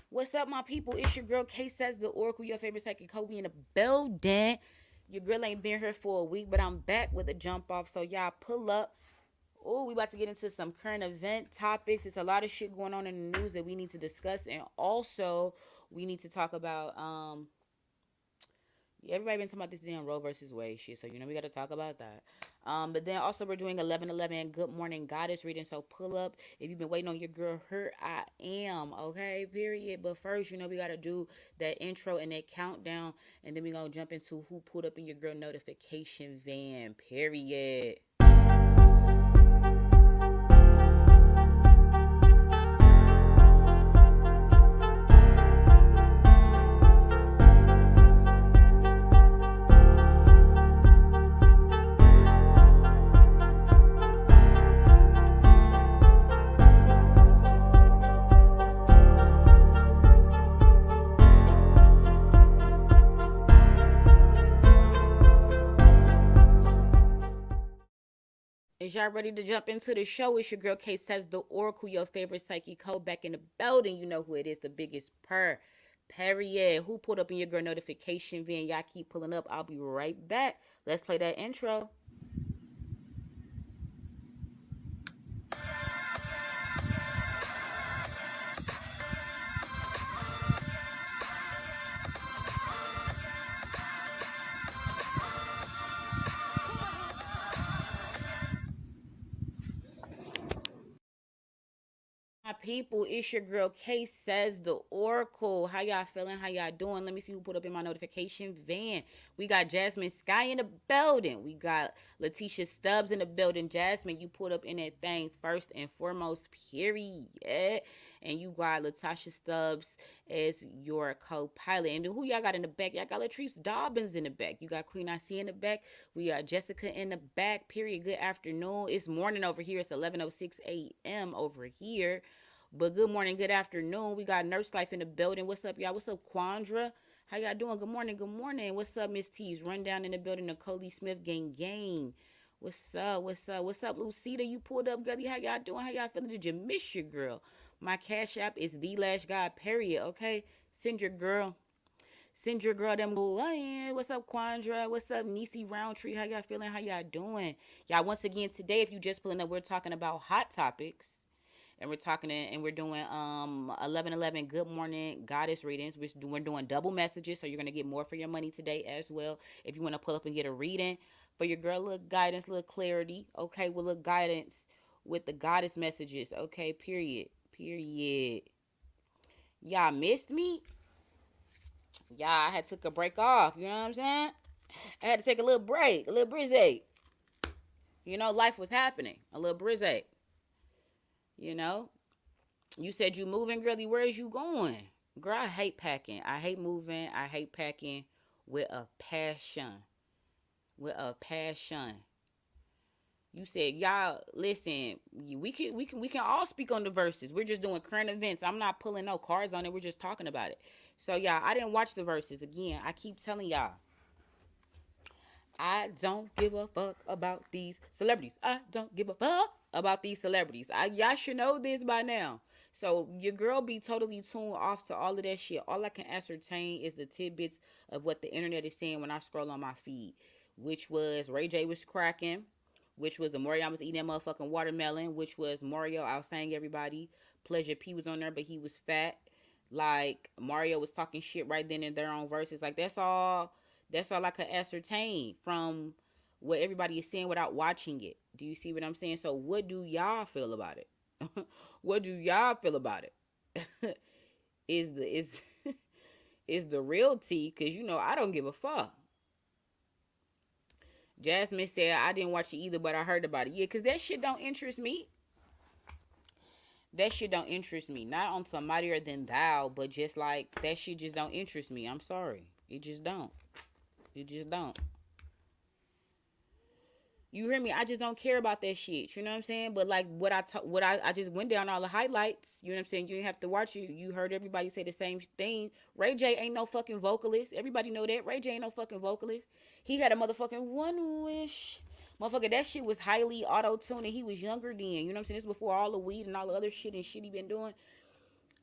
What's up, my people? It's your girl K Says the Oracle, your favorite psychic Kobe in the building. Your girl ain't been here for a week, but I'm back with a jump off. So y'all pull up. Oh, we about to get into some current event topics. It's a lot of shit going on in the news that we need to discuss, and also we need to talk about everybody been talking about this damn Roe versus Wade shit, so we got to talk about that. But then also we're doing 11:11 Good Morning Goddess reading. So pull up if you've been waiting on your girl. Her I am okay. Period. But first, we got to do that intro and that countdown, and then we gonna jump into who pulled up in your girl notification van. Period. Is y'all ready to jump into the show? It's your girl K Says the Oracle, your favorite psychic code back in the building. You know who it is, the biggest purr. Period. Who pulled up in your girl notification van? Y'all keep pulling up. I'll be right back. Let's play that intro. My people, it's your girl K Says the Oracle. How y'all feeling? How y'all doing? Let me see who put up in my notification van. We got Jasmine Sky in the building. We got Letitia Stubbs in the building. Jasmine, you put up in that thing first and foremost, period. And you got Latasha Stubbs as your co-pilot. And then who y'all got in the back? Y'all got Latrice Dobbins in the back. You got Queen IC in the back. We got Jessica in the back. Period. Good afternoon. It's morning over here. It's 11:06 a.m. over here. But good morning, good afternoon. We got Nurse Life in the building. What's up, y'all? What's up, Quandra? How y'all doing? Good morning, good morning. What's up, Miss T's? Rundown in the building. Nicole Smith, gang. What's up? What's up? What's up, Lucita? You pulled up, girlie. How y'all doing? How y'all feeling? Did you miss your girl? My cash app is the Lash God, period. Okay, send your girl. Send your girl them what's up, Quandra? What's up, Nisi Roundtree? How y'all feeling? How y'all doing? Y'all, once again, today, if you just pulling up, we're talking about hot topics. And we're doing 11:11 Good Morning Goddess readings. We're doing double messages, so you're gonna get more for your money today as well. If you want to pull up and get a reading for your girl, little guidance, little clarity, okay, with little guidance with the goddess messages, okay, period. Y'all missed me. Y'all, I had took a break off. You know what I'm saying? I had to take a little break, a little brizzy. Life was happening, a little brizzy. You know, You said you moving, girly. Where is you going? Girl, I hate packing. I hate moving. I hate packing with a passion. With a passion. You said, y'all, listen, we can all speak on the verses. We're just doing current events. I'm not pulling no cards on it. We're just talking about it. So y'all, I didn't watch the verses. Again, I keep telling y'all, I don't give a fuck about these celebrities. I don't give a fuck about these celebrities. Y'all should know this by now. So your girl be totally tuned off to all of that shit. All I can ascertain is the tidbits of what the internet is saying when I scroll on my feed, which was Ray J was cracking, which was the Mario was eating that motherfucking watermelon, which was Mario outsang everybody. Pleasure P was on there, but he was fat. Like Mario was talking shit right then and there on verses. Like that's all I could ascertain from what everybody is saying without watching it. Do you see what I'm saying? So what do y'all feel about it? What do y'all feel about it? is the is is the real tea? Cause I don't give a fuck. Jasmine said I didn't watch it either, but I heard about it. Yeah, cause that shit don't interest me. That shit don't interest me. Not on some mightier than thou, but just like that shit just don't interest me. I'm sorry. It just don't. It just don't. You hear me? I just don't care about that shit. You know what I'm saying? But like I just went down all the highlights. You know what I'm saying? You didn't have to watch it. You heard everybody say the same thing. Ray J ain't no fucking vocalist. Everybody know that. Ray J ain't no fucking vocalist. He had a motherfucking one wish. Motherfucker, that shit was highly auto-tuned and he was younger then. You know what I'm saying? This before all the weed and all the other shit and shit he been doing.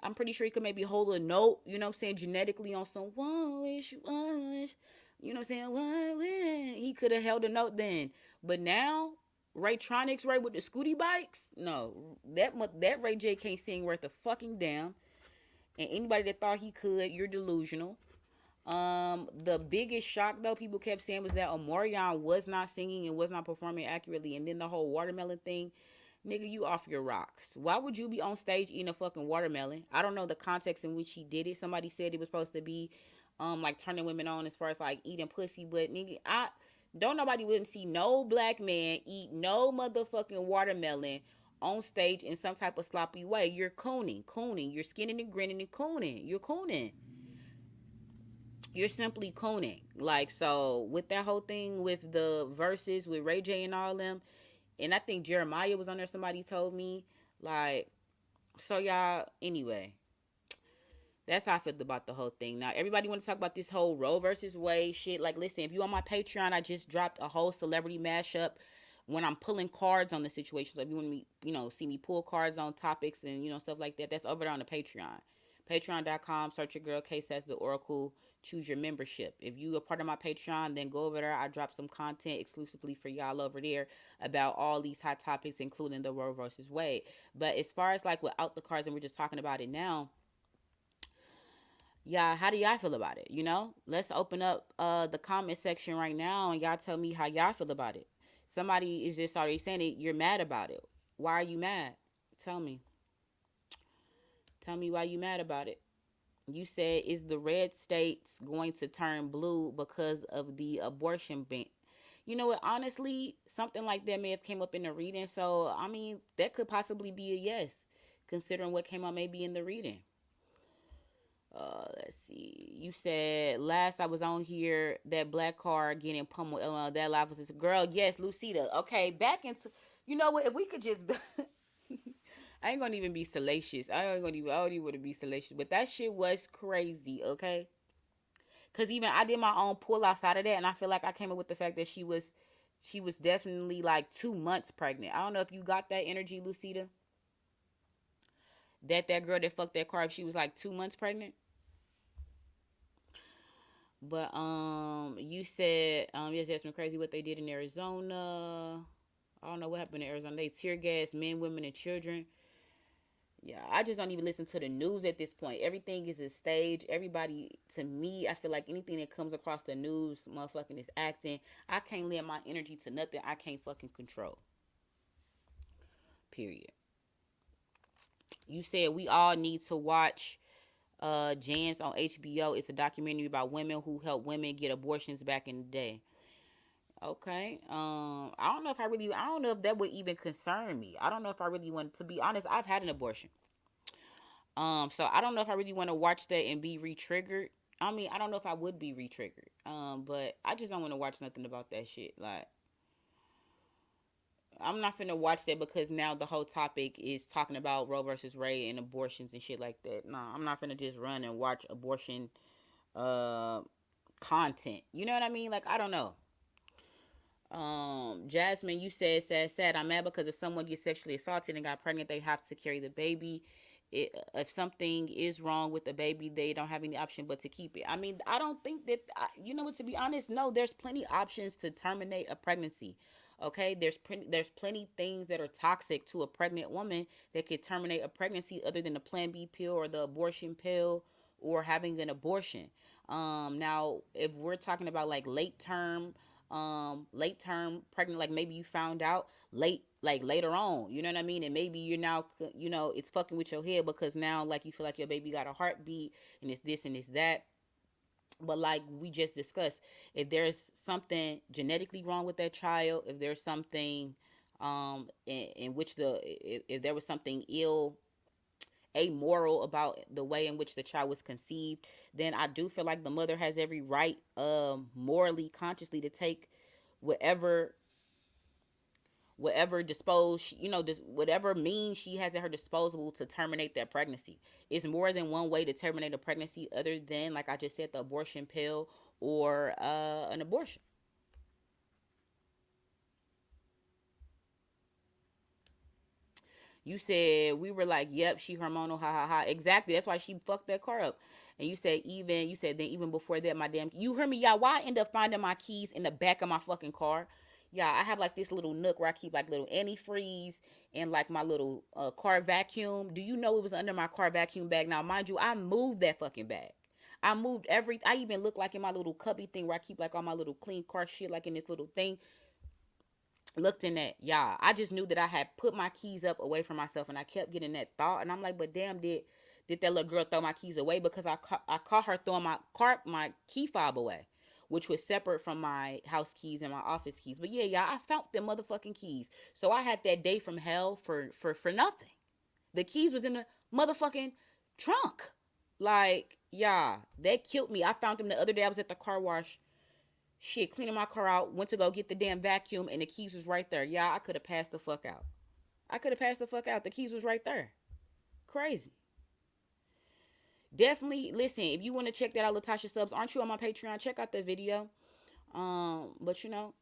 I'm pretty sure he could maybe hold a note, you know what I'm saying, genetically on some one wish, one wish, you know what I'm saying, one wish. He could have held a note then. But now, Raytronics, right, with the scooty bikes, no, that Ray J can't sing worth a fucking damn. And anybody that thought he could, you're delusional. The biggest shock though people kept saying was that Omarion was not singing and was not performing accurately, and then the whole watermelon thing. Nigga, you off your rocks. Why would you be on stage eating a fucking watermelon? I don't know the context in which he did it. Somebody said it was supposed to be like turning women on as far as like eating pussy, but nigga, I don't nobody wouldn't see no black man eat no motherfucking watermelon on stage in some type of sloppy way. You're cooning. You're skinning and grinning and cooning. You're cooning. You're simply cooning. Like, so with that whole thing with the verses with Ray J and all them, and I think Jeremiah was on there, somebody told me. Like, so y'all, anyway, that's how I feel about the whole thing. Now, everybody want to talk about this whole Roe versus Wade shit. Like, listen, if you on my Patreon, I just dropped a whole celebrity mashup when I'm pulling cards on the situation. So if you want me, see me pull cards on topics and, stuff like that, that's over there on the Patreon. Patreon.com, search your girl Case as the Oracle, choose your membership. If you are part of my Patreon, then go over there. I drop some content exclusively for y'all over there about all these hot topics, including the Roe versus Wade. But as far as like without the cards, and we're just talking about it now, yeah, how do y'all feel about it? Let's open up the comment section right now and y'all tell me how y'all feel about it. Somebody is just already saying it, you're mad about it. Why are you mad? Tell me. Tell me why you mad about it. You said, is the red states going to turn blue because of the abortion ban? You know what? Honestly, something like that may have came up in the reading. So, I mean, that could possibly be a yes, considering what came up maybe in the reading. Let's see. You said last I was on here that black car getting pummeled. That life was this girl. Yes, Lucida. Okay, back into. You know what? If we could just. I ain't gonna even be salacious. I don't even want to be salacious. But that shit was crazy. Okay. Cause even I did my own pull outside of that, and I feel like I came up with the fact that she was definitely like 2 months pregnant. I don't know if you got that energy, Lucida. That girl that fucked that car, if she was like 2 months pregnant. But you said yes, that's been crazy what they did in Arizona. I don't know what happened in Arizona. They tear gas men, women, and children. Yeah, I just don't even listen to the news at this point. Everything is a stage. Everybody, to me, I feel like anything that comes across the news, motherfucking is acting. I can't lend my energy to nothing I can't fucking control. Period. You said we all need to watch Jans on HBO. It's a documentary about women who help women get abortions back in the day. Okay. I don't know if that would even concern me. I don't know if I really want to be honest. I've had an abortion. So I don't know if I really want to watch that and be re-triggered. I mean, I don't know if I would be re-triggered. But I just don't want to watch nothing about that shit. Like, I'm not finna watch that because now the whole topic is talking about Roe versus Ray and abortions and shit like that. Nah, I'm not finna just run and watch abortion uh content. You know what I mean? Like, I don't know. Jasmine, you said sad. I'm mad because if someone gets sexually assaulted and got pregnant, they have to carry the baby. If something is wrong with the baby, they don't have any option but to keep it. I mean, I don't think that, you know what, to be honest, no, there's plenty options to terminate a pregnancy. Okay, there's plenty things that are toxic to a pregnant woman that could terminate a pregnancy other than the Plan B pill or the abortion pill or having an abortion. Now if we're talking about like late term pregnant, like maybe you found out late, like later on, you know what I mean, and maybe you're now, it's fucking with your head because now like you feel like your baby got a heartbeat and it's this and it's that. But like we just discussed, if there's something genetically wrong with that child, if there's something in which if there was something amoral about the way in which the child was conceived, then I do feel like the mother has every right, morally, consciously, to take whatever dispose, whatever means she has at her disposal to terminate that pregnancy. It's more than one way to terminate a pregnancy other than, like I just said, the abortion pill or an abortion. You said we were like, yep, she hormonal, ha ha ha. Exactly. That's why she fucked that car up. And you said then even before that, my damn, you heard me, y'all. Why I end up finding my keys in the back of my fucking car? Yeah, I have like this little nook where I keep like little antifreeze and like my little car vacuum. Do you know it was under my car vacuum bag? Now, mind you, I moved that fucking bag. I moved every. I even look like in my little cubby thing where I keep like all my little clean car shit, like in this little thing. Looked in that, y'all. I just knew that I had put my keys up away from myself, and I kept getting that thought, and I'm like, but damn, did that little girl throw my keys away? Because I caught her throwing my key fob away, which was separate from my house keys and my office keys. But yeah, y'all, I found them motherfucking keys. So I had that day from hell for nothing. The keys was in the motherfucking trunk. Like, yeah, that killed me. I found them the other day. I was at the car wash. Shit, cleaning my car out. Went to go get the damn vacuum, and the keys was right there. Yeah, I could have passed the fuck out. I could have passed the fuck out. The keys was right there. Crazy. Definitely listen. If you want to check that out, Latasha Subs, aren't you on my Patreon? Check out the video. But you know,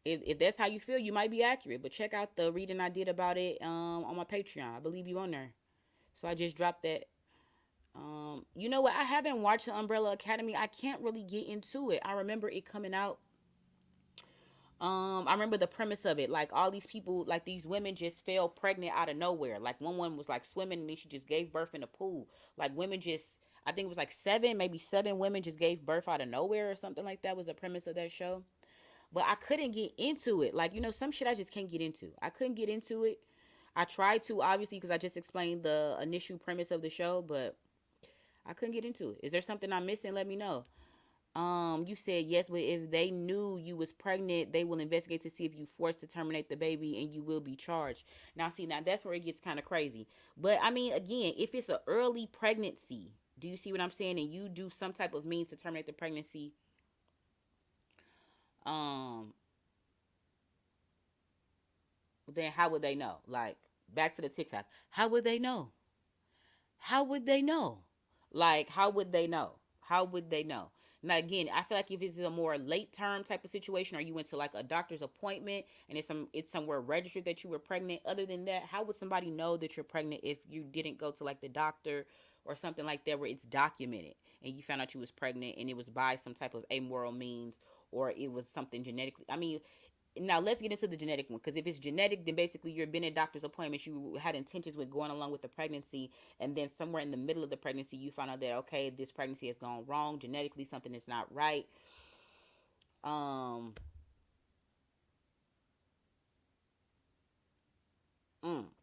if that's how you feel, you might be accurate. But check out the reading I did about it on my Patreon. I believe you on there. So I just dropped that. You know what? I haven't watched the Umbrella Academy. I can't really get into it. I remember it coming out. I remember the premise of it. Like all these people, like these women just fell pregnant out of nowhere. Like one woman was like swimming and then she just gave birth in the pool. Like women just, I think it was like maybe seven women just gave birth out of nowhere or something like that was the premise of that show. But I couldn't get into it. Like, you know, some shit I just can't get into. I couldn't get into it. I tried to, obviously, because I just explained the initial premise of the show, but I couldn't get into it. Is there something I'm missing? Let me know. You said yes, but if they knew you was pregnant, they will investigate to see if you forced to terminate the baby and you will be charged. Now, see, now that's where it gets kind of crazy. But I mean, again, if it's an early pregnancy, do you see what I'm saying? And you do some type of means to terminate the pregnancy, um, then how would they know? Like, back to the TikTok. How would they know? How would they know? Like, how would they know? How would they know? Now, again, I feel like if it's a more late term type of situation, or you went to like a doctor's appointment and it's somewhere registered that you were pregnant. Other than that, how would somebody know that you're pregnant if you didn't go to like the doctor or something like that where it's documented and you found out you was pregnant and it was by some type of amoral means or it was something genetically? I mean, now let's get into the genetic one, because if it's genetic, then basically you've been at doctor's appointments, you had intentions with going along with the pregnancy, and then somewhere in the middle of the pregnancy you find out that, okay, this pregnancy has gone wrong genetically, something is not right. um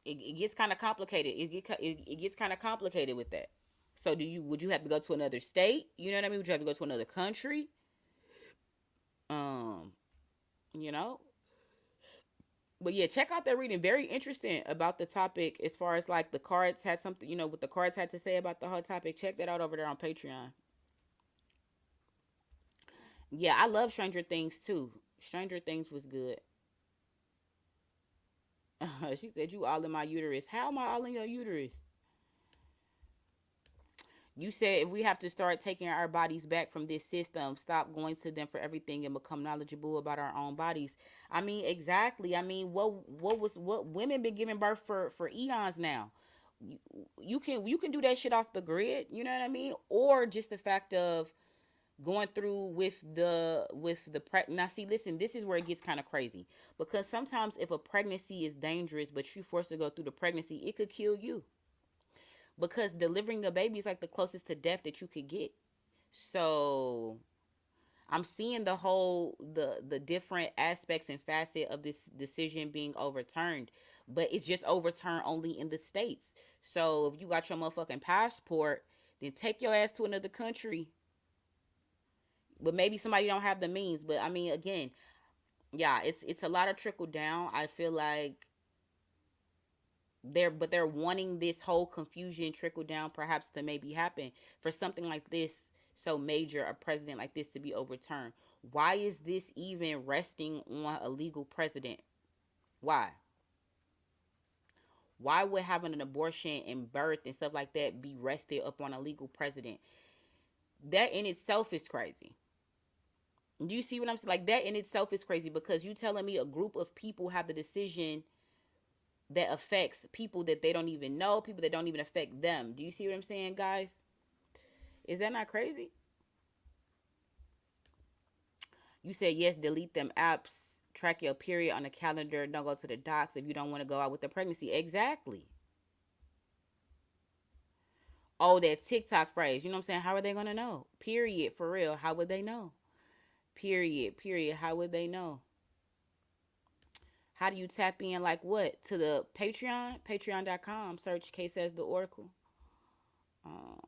it gets kind of complicated. It gets kind of complicated with that. So would you have to go to another state? You know what I mean? Would you have to go to another country? um you know, but yeah, check out that reading. Very interesting about the topic as far as like the cards had something, you know, what the cards had to say about the whole topic. Check that out over there on Patreon. Yeah, I love Stranger Things too. Stranger Things was good. She said, "You all in my uterus." How am I all in your uterus? You said if we have to start taking our bodies back from this system, stop going to them for everything and become knowledgeable about our own bodies. I mean, exactly. I mean, what women been giving birth for eons now. You, you can do that shit off the grid. You know what I mean? Or just the fact of going through now. See, listen, this is where it gets kind of crazy, because sometimes if a pregnancy is dangerous, but you forced to go through the pregnancy, it could kill you, because delivering a baby is like the closest to death that you could get. So I'm seeing the different aspects and facet of this decision being overturned, but it's just overturned only in the states. So if you got your motherfucking passport, then take your ass to another country. But maybe somebody don't have the means. But I mean, again, yeah, it's a lot of trickle down. I feel like they're wanting this whole confusion trickle down perhaps to maybe happen for something like this, so major, a president like this, to be overturned. Why is this even resting on a legal president? Why why would having an abortion and birth and stuff like that be rested up on a legal president? That in itself is crazy. Do you see what I'm saying? Like, that in itself is crazy, because you telling me a group of people have the decision that affects people that they don't even know, people that don't even affect them. Do you see what I'm saying, guys? Is that not crazy? You said yes, delete them apps, track your period on the calendar, don't go to the docs if you don't want to go out with the pregnancy. Exactly. Oh, that TikTok phrase. You know what I'm saying? How are they going to know? Period. For real. How would they know? Period. Period. How would they know? How do you tap in like what? To the Patreon? Patreon.com. Search Case as the Oracle. Um,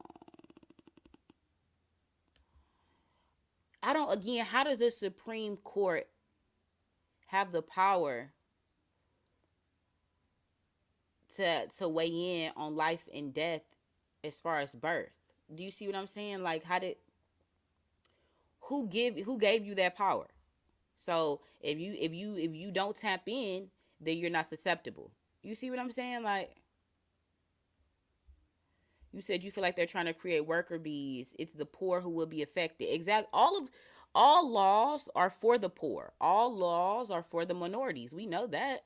I don't, again, how does the Supreme Court have the power to weigh in on life and death as far as birth? Do you see what I'm saying? Like, how did, who gave you that power? So if you don't tap in, then you're not susceptible. You see what I'm saying? Like, you said you feel like they're trying to create worker bees. It's the poor who will be affected. Exact. All laws are for the poor. All laws are for the minorities. We know that.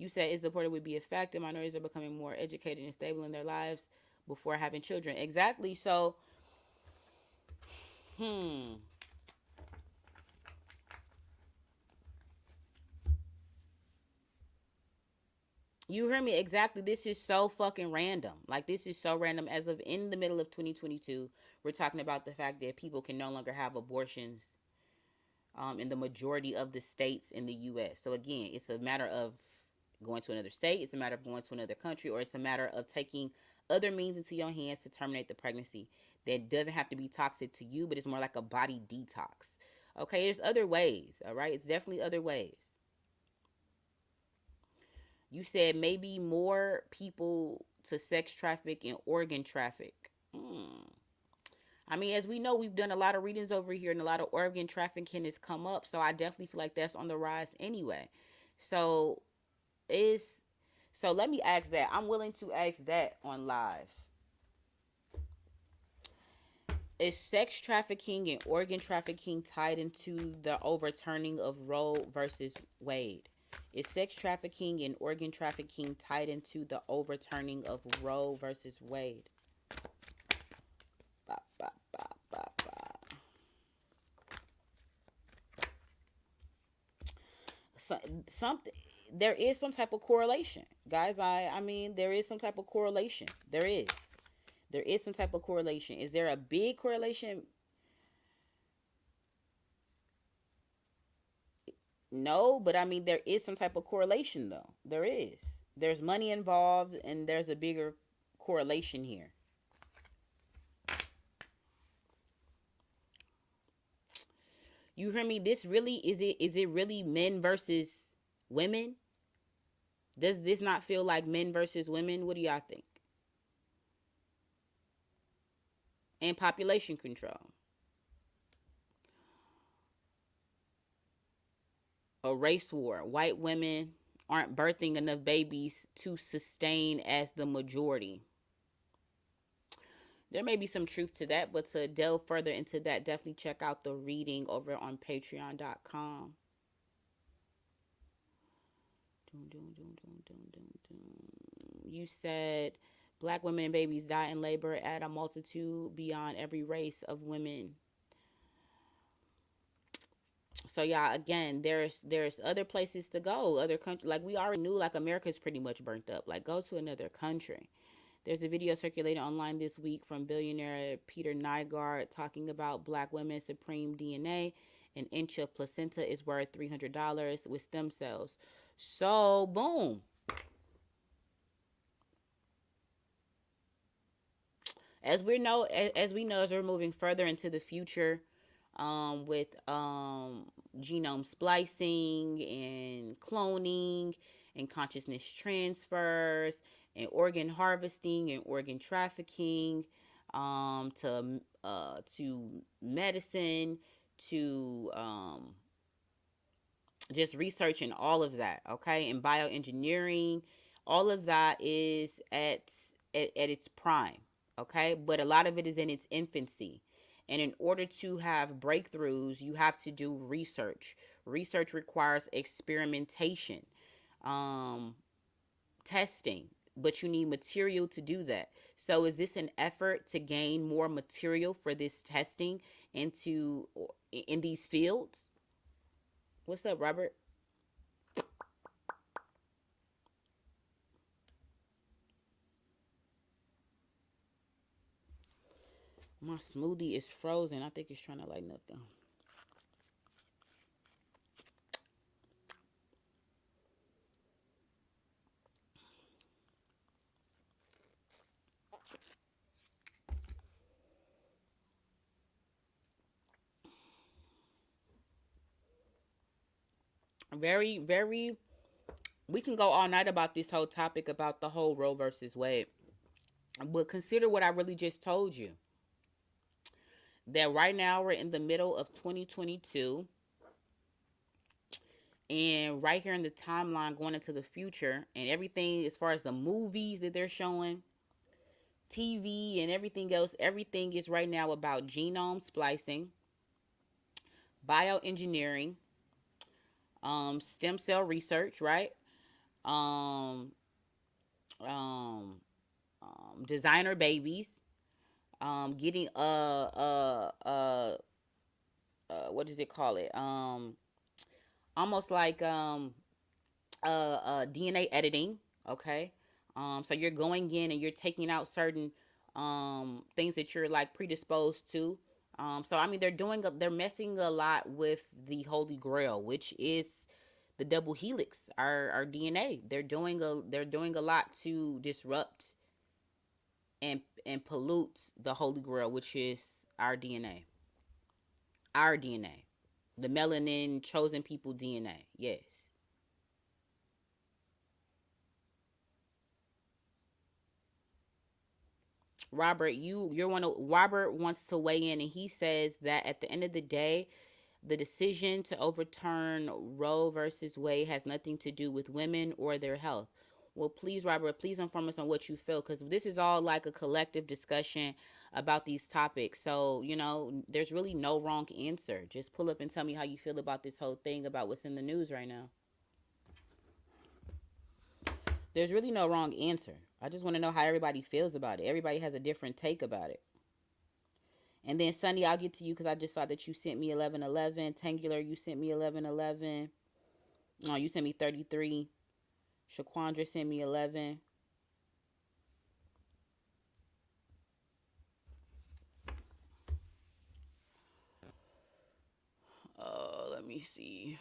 You said is the poor that would be affected. Minorities are becoming more educated and stable in their lives before having children. Exactly. So, hmm. You hear me? Exactly. This is so fucking random. Like, this is so random. As of in the middle of 2022, we're talking about the fact that people can no longer have abortions in the majority of the states in the U.S. So, again, it's a matter of going to another state, it's a matter of going to another country, or it's a matter of taking other means into your hands to terminate the pregnancy that doesn't have to be toxic to you, but it's more like a body detox. Okay, there's other ways, all right? It's definitely other ways. You said maybe more people to sex traffic and organ traffic. I mean, as we know, we've done a lot of readings over here, and a lot of organ trafficking has come up. So I definitely feel like that's on the rise anyway. So is so let me ask that. I'm willing to ask that on live. Is sex trafficking and organ trafficking tied into the overturning of Roe versus Wade? Is sex trafficking and organ trafficking tied into the overturning of Roe versus Wade? Ba, ba, ba, ba, ba. So, something there is some type of correlation, guys. I mean, there is some type of correlation. There is some type of correlation. Is there a big correlation? No, but I mean, there is some type of correlation, though. There is. There's money involved, and there's a bigger correlation here. You hear me? This really is it really men versus women? Does this not feel like men versus women? What do y'all think? And population control. A race war. White women aren't birthing enough babies to sustain as the majority. There may be some truth to that, but to delve further into that, definitely check out the reading over on patreon.com. You said black women and babies die in labor at a multitude beyond every race of women. So yeah, again, there's other places to go, other countries. Like, we already knew, like, America's pretty much burnt up. Like, go to another country. There's a video circulating online this week from billionaire Peter Nygaard talking about black women's supreme DNA. An inch of placenta is worth $300 with stem cells. So boom. As we're moving further into the future, with genome splicing and cloning and consciousness transfers and organ harvesting and organ trafficking, to medicine, to just researching all of that, okay, and bioengineering. All of that is at its prime, okay, but a lot of it is in its infancy. And in order to have breakthroughs, you have to do research. Research requires experimentation. um, testing, but you need material to do that. So is this an effort to gain more material for this testing into in these fields? What's up, Robert? My smoothie is frozen. I think it's trying to lighten up though. Very, very. We can go all night about this whole topic about the whole Roe versus Wade. But consider what I really just told you. That right now we're in the middle of 2022, and right here in the timeline going into the future, and everything as far as the movies that they're showing, TV, and everything else, everything is right now about genome splicing, bioengineering, stem cell research, right? Um, um, designer babies, getting what does it call it? Almost like DNA editing. Okay, so you're going in and you're taking out certain things that you're like predisposed to. So I mean, they're messing a lot with the Holy Grail, which is the double helix, our DNA. They're doing a lot to disrupt and pollute the Holy Grail, which is our DNA, our DNA, the melanin chosen people DNA. Yes. Robert, Robert wants to weigh in, and he says that at the end of the day, the decision to overturn Roe versus Wade has nothing to do with women or their health. Well, please, Robert, please inform us on what you feel, because this is all like a collective discussion about these topics. So, there's really no wrong answer. Just pull up and tell me how you feel about this whole thing about what's in the news right now. There's really no wrong answer. I just want to know how everybody feels about it. Everybody has a different take about it. And then Sunny, I'll get to you because I just saw that you sent me 1111. Tangular, you sent me 1111. Oh, you sent me 33. Shaquandra sent me 11. Let me see.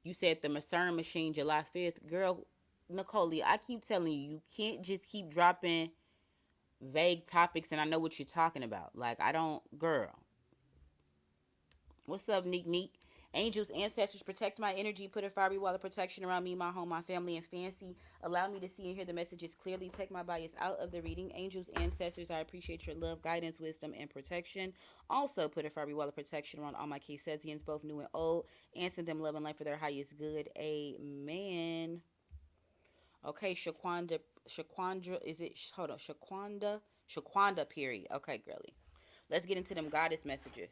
You said the Masern machine July 5th. Girl, Nicole, I keep telling you, you can't just keep dropping vague topics and I know what you're talking about. Like, I don't, girl. What's up, Neek Neek? Angels, ancestors, protect my energy. Put a fiery wall of protection around me, my home, my family, and fancy. Allow me to see and hear the messages clearly. Take my bias out of the reading. Angels, ancestors, I appreciate your love, guidance, wisdom, and protection. Also, put a fiery wall of protection around all my Kasesians, both new and old, and send them love and light for their highest good. Amen. Okay, Shaquandra, is it? Hold on, Shaquanda, period. Okay, girly. Let's get into them goddess messages.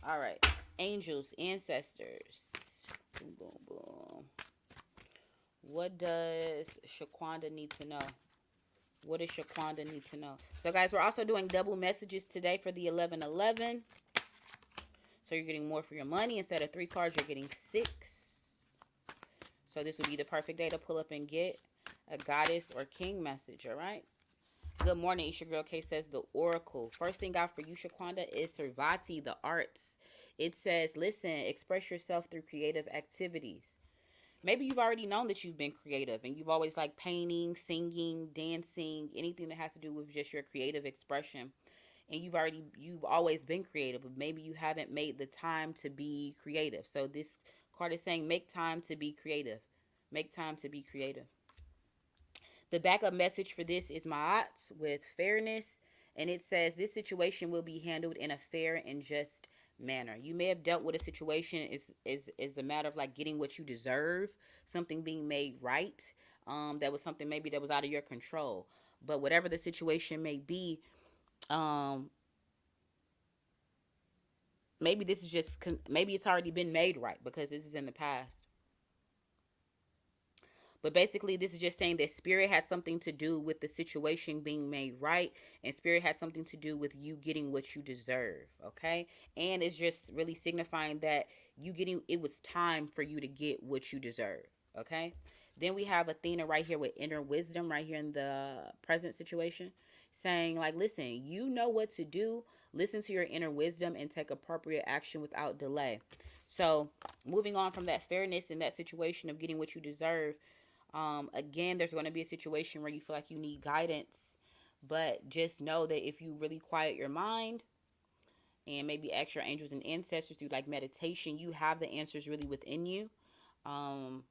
All right. Angels, ancestors. Boom, boom, boom. What does Shaquanda need to know? What does Shaquanda need to know? So, guys, we're also doing double messages today for the 1111. So, you're getting more for your money. Instead of 3 cards, you're getting 6. So, this would be the perfect day to pull up and get a goddess or king message, all right? Good morning, Isha Girl K says the Oracle. First thing out for you, Shaquanda, is Servati, the arts. It says, listen, express yourself through creative activities. Maybe you've already known that you've been creative and you've always liked painting, singing, dancing, anything that has to do with just your creative expression. And you've always been creative, but maybe you haven't made the time to be creative. So this card is saying make time to be creative. Make time to be creative. The backup message for this is Ma'at with fairness, and it says this situation will be handled in a fair and just manner. You may have dealt with a situation is a matter of like getting what you deserve, something being made right. That was something maybe that was out of your control. But whatever the situation may be, um, maybe this is just maybe it's already been made right because this is in the past. But basically, this is just saying that spirit has something to do with the situation being made right, and spirit has something to do with you getting what you deserve. Okay, and it's just really signifying that you getting it was time for you to get what you deserve. Okay, then we have Athena right here with inner wisdom right here in the present situation, saying like, listen, you know what to do. Listen to your inner wisdom and take appropriate action without delay. So, moving on from that fairness in that situation of getting what you deserve, again, there's going to be a situation where you feel like you need guidance, but just know that if you really quiet your mind and maybe ask your angels and ancestors through like meditation, you have the answers really within you. Um,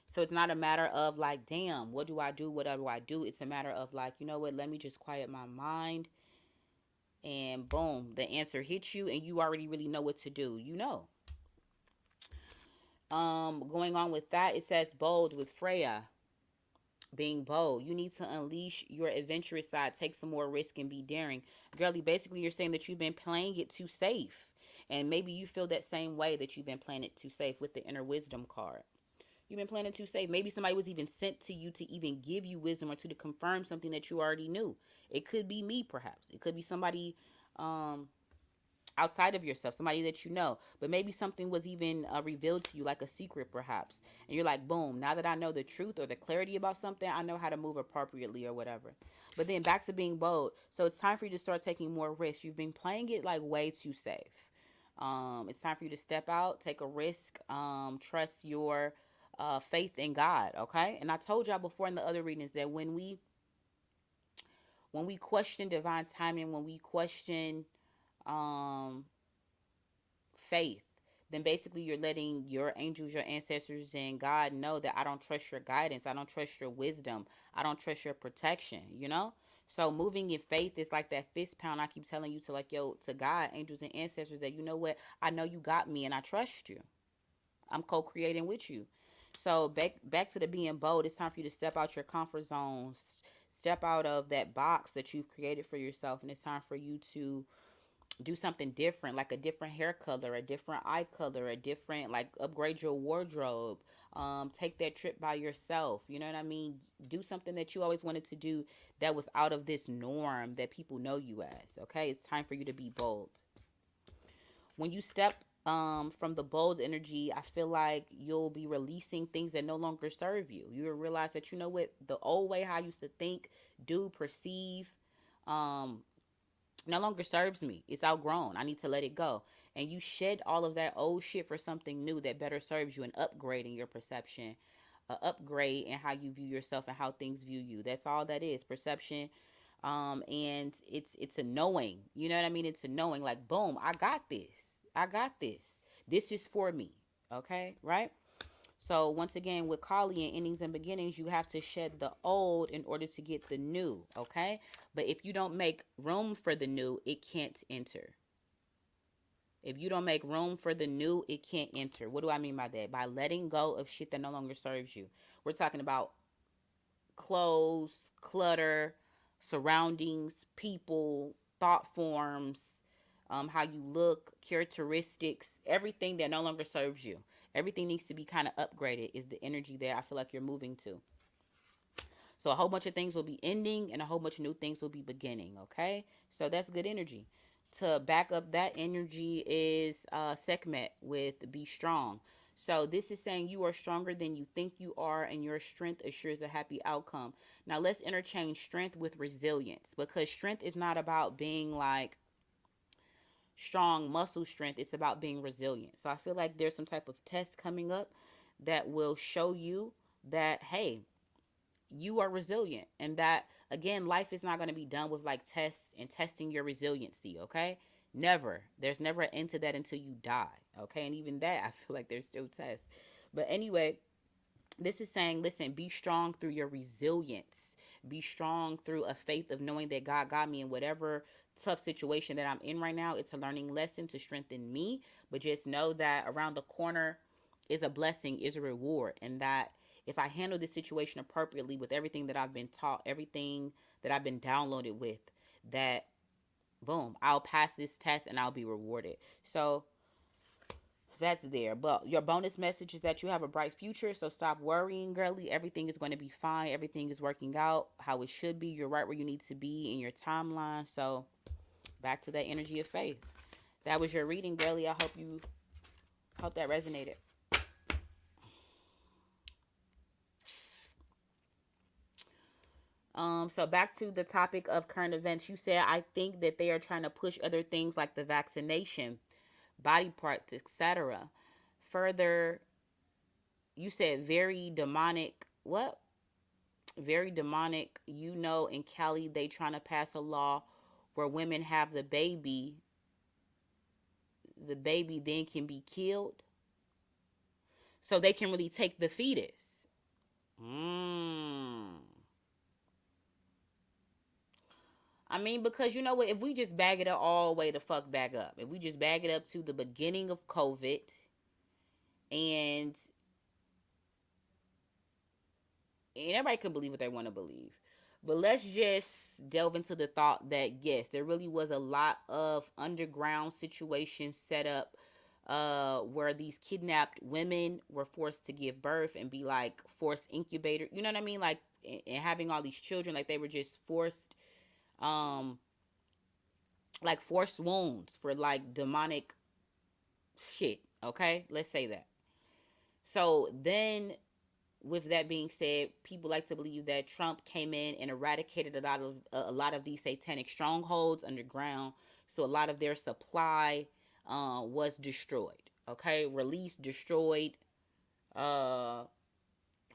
so it's not a matter of like, damn, what do I do? What do I do? It's a matter of like, you know what? Let me just quiet my mind, and boom, the answer hits you, and you already really know what to do. You know. Going on with that, it says bold with Freya being bold. You need to unleash your adventurous side, take some more risk, and be daring. Girlie, basically, you're saying that you've been playing it too safe. And maybe you feel that same way that you've been playing it too safe with the inner wisdom card. You've been playing it too safe. Maybe somebody was even sent to you to even give you wisdom or to confirm something that you already knew. It could be me, perhaps. It could be somebody um, outside of yourself, somebody that you know, but maybe something was even revealed to you, like a secret perhaps, and you're like, boom, now that I know the truth or the clarity about something, I know how to move appropriately or whatever. But then back to being bold. So it's time for you to start taking more risks. You've been playing it like way too safe. It's time for you to step out, take a risk, trust your faith in God. Okay, and I told y'all before in the other readings that when we question divine timing, when we question um faith, then basically you're letting your angels, your ancestors, and God know that I don't trust your guidance. I don't trust your wisdom. I don't trust your protection, you know? So moving in faith is like that fist pound I keep telling you to, like, yo, to God, angels, and ancestors, that you know what? I know you got me and I trust you. I'm co-creating with you. So back to the being bold. It's time for you to step out your comfort zones, step out of that box that you've created for yourself, and it's time for you to do something different, like a different hair color, a different eye color, a different, like, upgrade your wardrobe. Take that trip by yourself. You know what I mean? Do something that you always wanted to do that was out of this norm that people know you as. Okay, it's time for you to be bold. When you step from the bold energy, I feel like you'll be releasing things that no longer serve you. You'll realize that, you know what, the old way how I used to think, do, perceive, um, no longer serves me. It's outgrown. I need to let it go. And you shed all of that old shit for something new that better serves you, and upgrade in your perception, upgrade in how you view yourself and how things view you. That's all that is, perception. And it's a knowing. You know what I mean? It's a knowing. Like, boom, I got this. I got this. This is for me. Okay, right? So once again, with Kali and endings and beginnings, you have to shed the old in order to get the new, okay? But if you don't make room for the new, it can't enter. If you don't make room for the new, it can't enter. What do I mean by that? By letting go of shit that no longer serves you. We're talking about clothes, clutter, surroundings, people, thought forms, how you look, characteristics, everything that no longer serves you. Everything needs to be kind of upgraded, is the energy that I feel like you're moving to. So a whole bunch of things will be ending and a whole bunch of new things will be beginning, okay? So that's good energy. To back up that energy is Sekhmet with Be Strong. So this is saying you are stronger than you think you are, and your strength assures a happy outcome. Now let's interchange strength with resilience, because strength is not about being like strong muscle strength. It's about being resilient. So I feel like there's some type of test coming up that will show you that, hey, you are resilient, and that, again, life is not going to be done with like tests and testing your resiliency. Okay, never. There's never an end to that until you die. Okay, and even that, I feel like there's still tests. But anyway, this is saying, listen, be strong through your resilience. Be strong through a faith of knowing that God got me in whatever tough situation that I'm in right now. It's a learning lesson to strengthen me. But just know that around the corner is a blessing, is a reward, and that if I handle this situation appropriately with everything that I've been taught, everything that I've been downloaded with, that boom, I'll pass this test and I'll be rewarded. So that's there. But your bonus message is that you have a bright future. So stop worrying, girly. Everything is going to be fine. Everything is working out how it should be. You're right where you need to be in your timeline. So back to that energy of faith. That was your reading, girly. I hope that resonated. So back to the topic of current events. You said I think that they are trying to push other things like the vaccination, body parts, etc. Further, you said very demonic. What? Very demonic. In Cali, they trying to pass a law where women have the baby then can be killed. So they can really take the fetus. I mean, because you know what? If we just bag it up all the way the fuck back up, if we just bag it up to the beginning of COVID, and everybody can believe what they want to believe. But let's just delve into the thought that, yes, there really was a lot of underground situations set up where these kidnapped women were forced to give birth and be like forced incubator. You know what I mean? Like, and having all these children, like they were just forced, like forced wounds for like demonic shit. Okay? Let's say that. So then, with that being said, people like to believe that Trump came in and eradicated a lot of these satanic strongholds underground. So a lot of their supply was destroyed. Okay, released, destroyed, uh,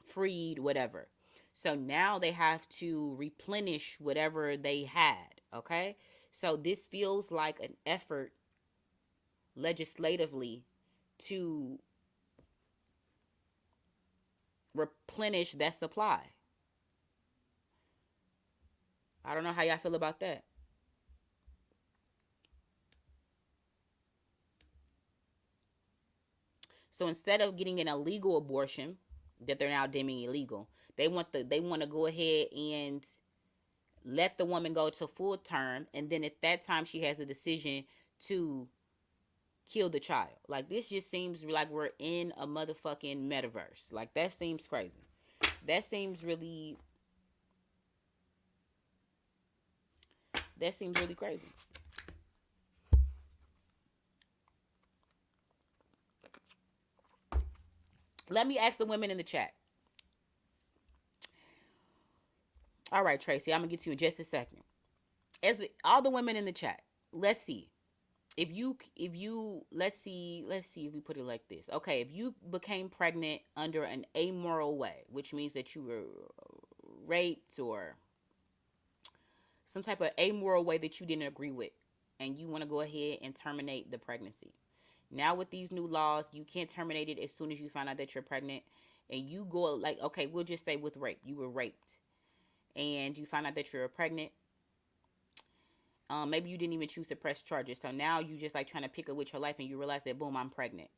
freed, whatever. So now they have to replenish whatever they had. Okay, so this feels like an effort legislatively to replenish that supply. I don't know how y'all feel about that. So instead of getting an illegal abortion that they're now deeming illegal, they want to go ahead and let the woman go to full term, and then at that time she has a decision to kill the child. Like, this just seems like we're in a motherfucking metaverse. Like, that seems crazy. That seems really crazy. Let me ask the women in the chat. All right, Tracy, I'm gonna get to you in just a second. As all the women in the chat, let's see. If you let's see if we put it like this. Okay, if you became pregnant under an amoral way, which means that you were raped or some type of amoral way that you didn't agree with, and you want to go ahead and terminate the pregnancy. Now with these new laws, you can't terminate it as soon as you find out that you're pregnant, and you go like, okay, we'll just say with rape, you were raped, and you find out that you're pregnant. Maybe you didn't even choose to press charges, so now you just like trying to pick up with your life, and you realize that boom, I'm pregnant.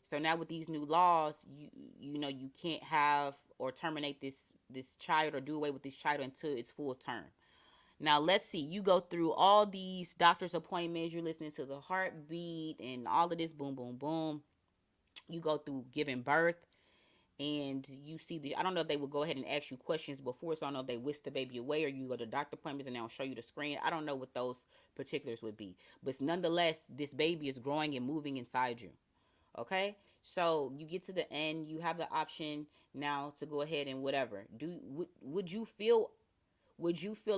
So now with these new laws, you can't have or terminate this child or do away with this child until it's full term. Now let's see. You go through all these doctor's appointments. You're listening to the heartbeat and all of this. Boom, boom, boom. You go through giving birth, and you see the. I don't know if they would go ahead and ask you questions before, so I don't know if they whisk the baby away or you go to doctor appointments and they'll show you the screen. I don't know what those particulars would be, but nonetheless, this baby is growing and moving inside you. Okay, so you get to the end. You have the option now to go ahead and whatever. Would you feel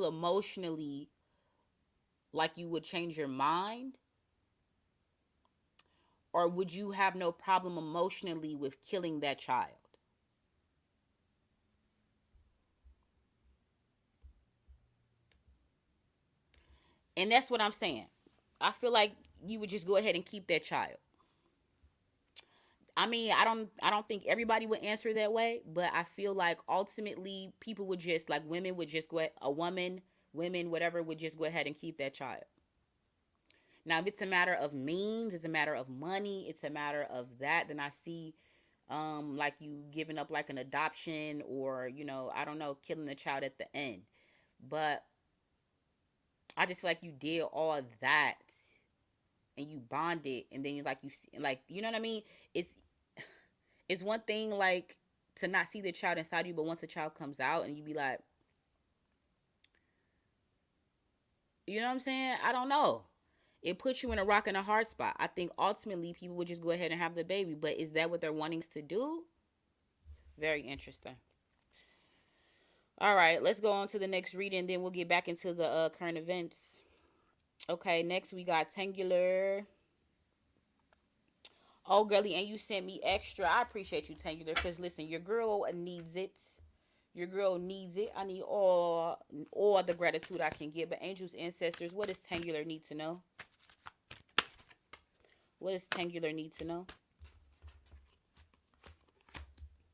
emotionally like you would change your mind? Or would you have no problem emotionally with killing that child? And that's what I'm saying. I feel like you would just go ahead and keep that child. I mean, I don't think everybody would answer that way, but I feel like ultimately people would just like women would just go a woman, women, whatever would just go ahead and keep that child. Now, if it's a matter of means, it's a matter of money, it's a matter of that, then I see like you giving up like an adoption, or I don't know, killing the child at the end. But I just feel like you did all that and you bonded, and then you know what I mean. it's it's one thing like to not see the child inside you, but once the child comes out and you be like, you know what I'm saying, I don't know, it puts you in a rock and a hard spot. I think ultimately people would just go ahead and have the baby, but is that what they're wanting to do? Very interesting. All right, let's go on to the next reading, then we'll get back into the current events. Okay, next we got Tangular. Oh, girly, and you sent me extra. I appreciate you, Tangular, because listen, your girl needs it. Your girl needs it. I need all the gratitude I can get. But angels, ancestors, what does Tangular need to know? What does Tangular need to know?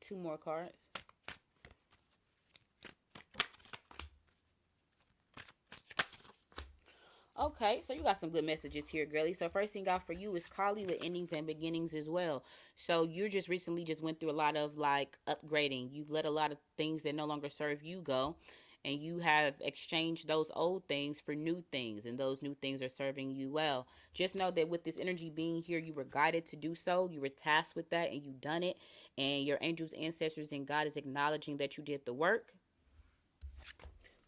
Two more cards. Okay, so you got some good messages here, girly. So first thing out for you is Kali with endings and beginnings as well. So you just recently just went through a lot of like upgrading. You've let a lot of things that no longer serve you go, and you have exchanged those old things for new things, and those new things are serving you well. Just know that with this energy being here, you were guided to do so. You were tasked with that, and you've done it. And your angels, ancestors, and God is acknowledging that you did the work.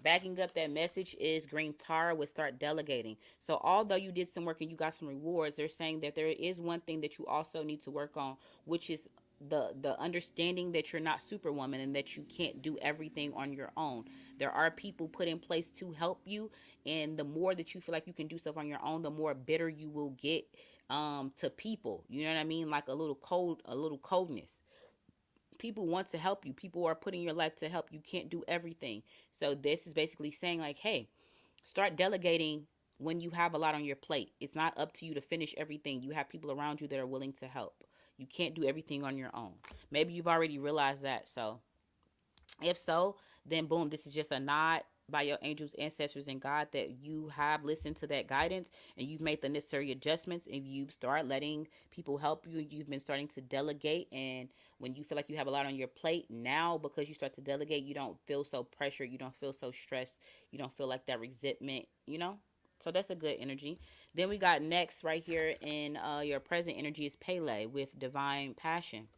Backing up that message is Green Tara would start delegating. So although you did some work and you got some rewards, they're saying that there is one thing that you also need to work on, which is the understanding that you're not superwoman and that you can't do everything on your own. There are people put in place to help you, and the more that you feel like you can do stuff on your own, the more bitter you will get to people. You know what I mean? Like a little coldness. People want to help you. People are putting your life to help. You can't do everything. So this is basically saying like, hey, start delegating when you have a lot on your plate. It's not up to you to finish everything. You have people around you that are willing to help. You can't do everything on your own. Maybe you've already realized that. So if so, then boom, this is just a nod by your angels, ancestors, and God that you have listened to that guidance and you've made the necessary adjustments and you've started letting people help you. You've been starting to delegate. And when you feel like you have a lot on your plate now, because you start to delegate, you don't feel so pressured. You don't feel so stressed. You don't feel like that resentment, you know? So that's a good energy. Then we got next right here in your present energy is Pele with divine passion,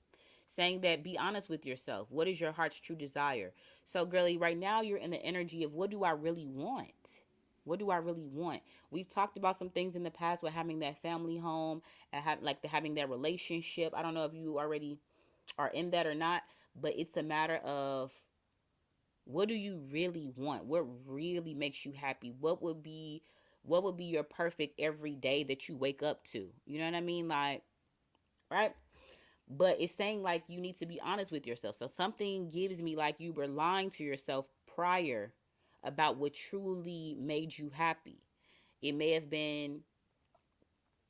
saying that be honest with yourself. What is your heart's true desire? So, girly, right now you're in the energy of what do I really want? What do I really want? We've talked about some things in the past with having that family home and having that relationship. I don't know if you already are in that or not, but it's a matter of what do you really want? What really makes you happy? What would be your perfect every day that you wake up to? You know what I mean? Like, right? But it's saying like you need to be honest with yourself. So something gives me like you were lying to yourself prior about what truly made you happy. It may have been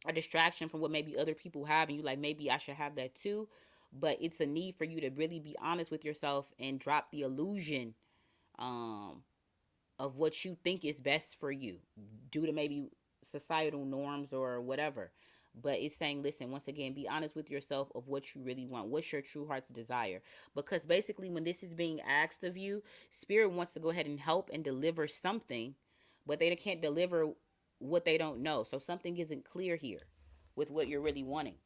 a distraction from what maybe other people have, and you like, maybe I should have that too. But it's a need for you to really be honest with yourself and drop the illusion um, of what you think is best for you due to maybe societal norms or whatever. But it's saying, listen, once again, be honest with yourself of what you really want. What's your true heart's desire? Because basically, when this is being asked of you, Spirit wants to go ahead and help and deliver something, but they can't deliver what they don't know. So something isn't clear here with what you're really wanting.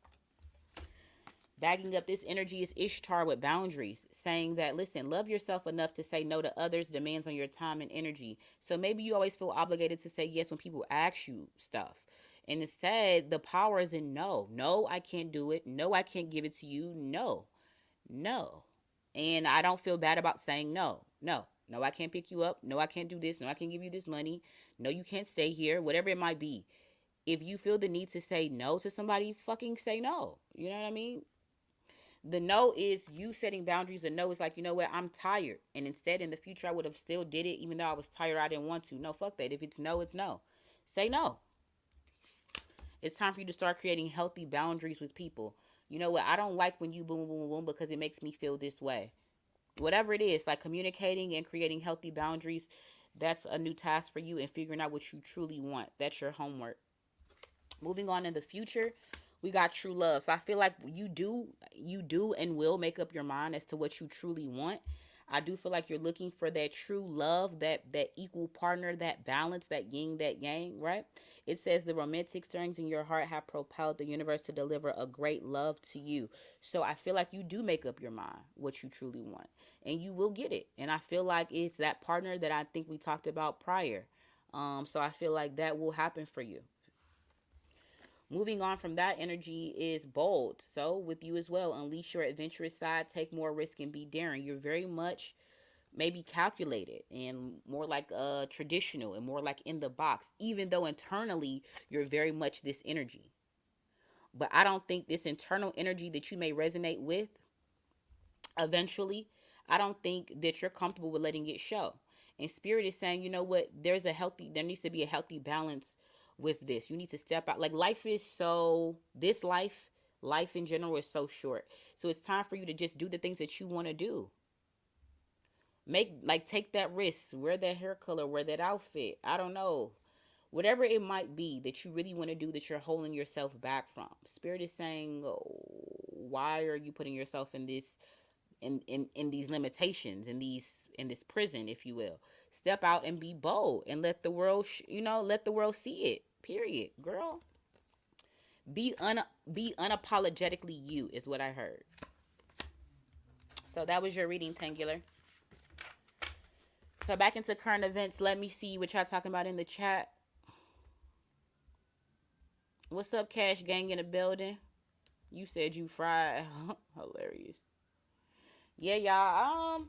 Bagging up this energy is Ishtar with boundaries, saying that, listen, love yourself enough to say no to others' demands on your time and energy. So maybe you always feel obligated to say yes when people ask you stuff. And instead, the power is in no. No, I can't do it. No, I can't give it to you. No, no. And I don't feel bad about saying no. No, no, I can't pick you up. No, I can't do this. No, I can't give you this money. No, you can't stay here. Whatever it might be. If you feel the need to say no to somebody, fucking say no. You know what I mean? The no is you setting boundaries. The no is like, you know what, I'm tired. And instead, in the future, I would have still did it, even though I was tired. I didn't want to. No, fuck that. If it's no, it's no. Say no. It's time for you to start creating healthy boundaries with people. You know what? I don't like when you boom, boom, boom because it makes me feel this way. Whatever it is, like communicating and creating healthy boundaries, that's a new task for you and figuring out what you truly want. That's your homework. Moving on in the future, We got true love. So I feel like you do and will make up your mind as to what you truly want. I do feel like you're looking for that true love, that equal partner, that balance, that yin, that yang, right? It says the romantic stirrings in your heart have propelled the universe to deliver a great love to you. So I feel like you do make up your mind what you truly want, and you will get it. And I feel like it's that partner that I think we talked about prior. So I feel like that will happen for you. Moving on from that energy is bold. So with you as well, unleash your adventurous side, take more risk and be daring. You're very much maybe calculated and more like traditional and more like in the box, even though internally you're very much this energy. But I don't think this internal energy that you may resonate with eventually, I don't think that you're comfortable with letting it show. And spirit is saying, you know what, there needs to be a healthy balance with this. You need to step out. Like life is so, this life in general is so short. So it's time for you to just do the things that you want to do. Take that risk, wear that hair color, wear that outfit. I don't know. Whatever it might be that you really want to do that you're holding yourself back from. Spirit is saying, oh, why are you putting yourself in this in these limitations, in this prison, if you will? Step out and be bold and let the world let the world see it. Period, girl. Be unapologetically you is what I heard. So that was your reading, Tangular. So back into current events. Let me see what y'all talking about in the chat. What's up, Cash Gang in the building? You said you fried. Hilarious. Yeah, y'all.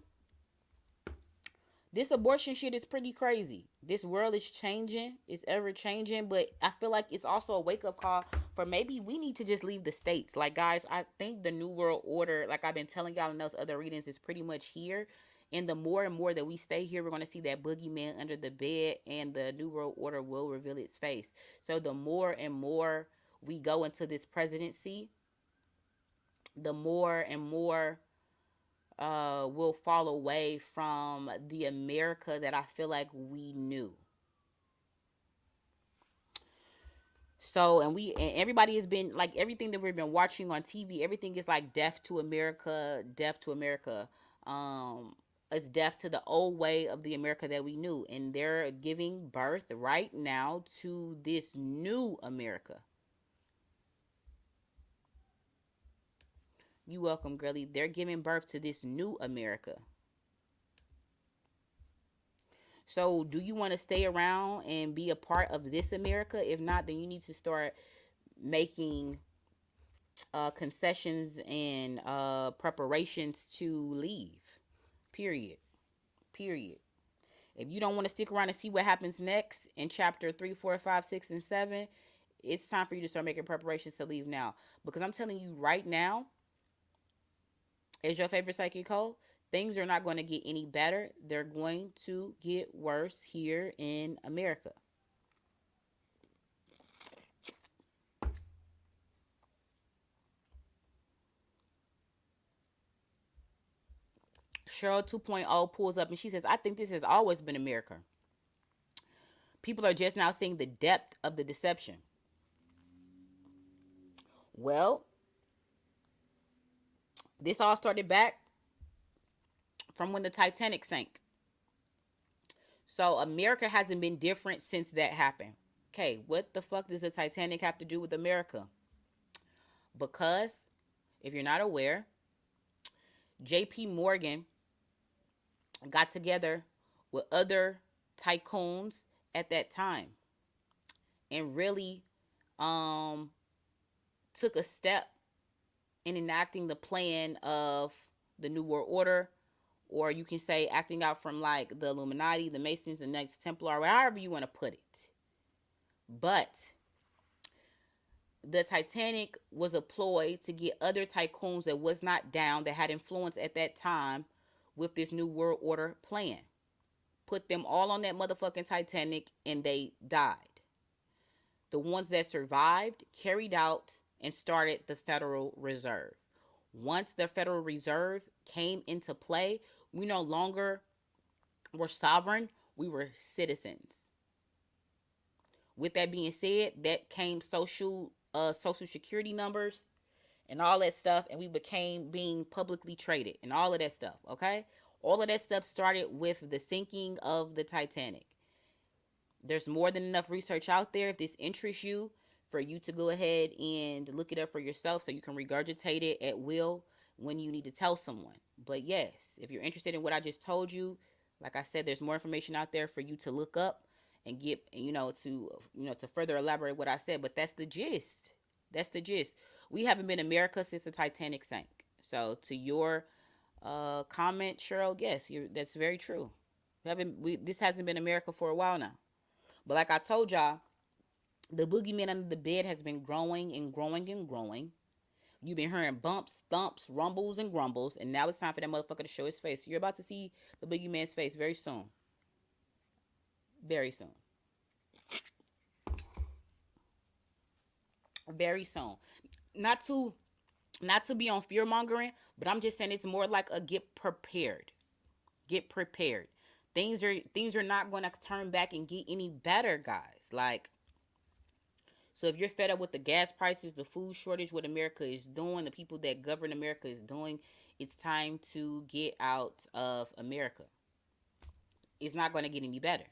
This abortion shit is pretty crazy. This world is changing. It's ever changing. But I feel like it's also a wake up call for maybe we need to just leave the states. Like, guys, I think the New World Order, like I've been telling y'all in those other readings, is pretty much here. And the more and more that we stay here, we're going to see that boogeyman under the bed, and the New World Order will reveal its face. So the more and more we go into this presidency, the more and more will fall away from the America that I feel like we knew. So, and everybody has been like, everything that we've been watching on TV, everything is like death to America, death to America. It's death to the old way of the America that we knew, and they're giving birth right now to this new America. You welcome, girlie. They're giving birth to this new America. So, do you want to stay around and be a part of this America? If not, then you need to start making concessions and preparations to leave. Period. Period. If you don't want to stick around and see what happens next in chapter 3, 4, 5, 6, and 7, it's time for you to start making preparations to leave now. Because I'm telling you right now, as your favorite psychic code, things are not going to get any better. They're going to get worse here in America. Cheryl 2.0 pulls up and she says, I think this has always been America. People are just now seeing the depth of the deception. Well, this all started back from when the Titanic sank. So America hasn't been different since that happened. Okay, what the fuck does the Titanic have to do with America? Because, if you're not aware, JP Morgan got together with other tycoons at that time and really took a step in enacting the plan of the New World Order, or you can say acting out from like the Illuminati, the Masons, the Knights Templar, however you want to put it. But the Titanic was a ploy to get other tycoons that was not down, that had influence at that time with this New World Order plan. Put them all on that motherfucking Titanic and they died. The ones that survived carried out and started the Federal Reserve. Once the Federal Reserve came into play, we no longer were sovereign, we were citizens. With that being said, that came social social security numbers and all that stuff, and we became being publicly traded and all of that stuff. Okay, all of that stuff started with the sinking of the Titanic. There's more than enough research out there if this interests you for you to go ahead and look it up for yourself so you can regurgitate it at will when you need to tell someone. But yes, if you're interested in what I just told you, like I said, there's more information out there for you to look up and get, to further elaborate what I said. But that's the gist. That's the gist. We haven't been in America since the Titanic sank. So to your comment, Cheryl, yes, that's very true. This hasn't been America for a while now. But like I told y'all, the boogeyman under the bed has been growing and growing and growing. You've been hearing bumps, thumps, rumbles, and grumbles, and now it's time for that motherfucker to show his face. So you're about to see the boogeyman's face very soon. Very soon. Very soon. Not to be on fear mongering, but I'm just saying it's more like a get prepared. Get prepared. Things are not going to turn back and get any better, guys. Like, so if you're fed up with the gas prices, the food shortage, what America is doing, the people that govern America is doing, it's time to get out of America. It's not going to get any better.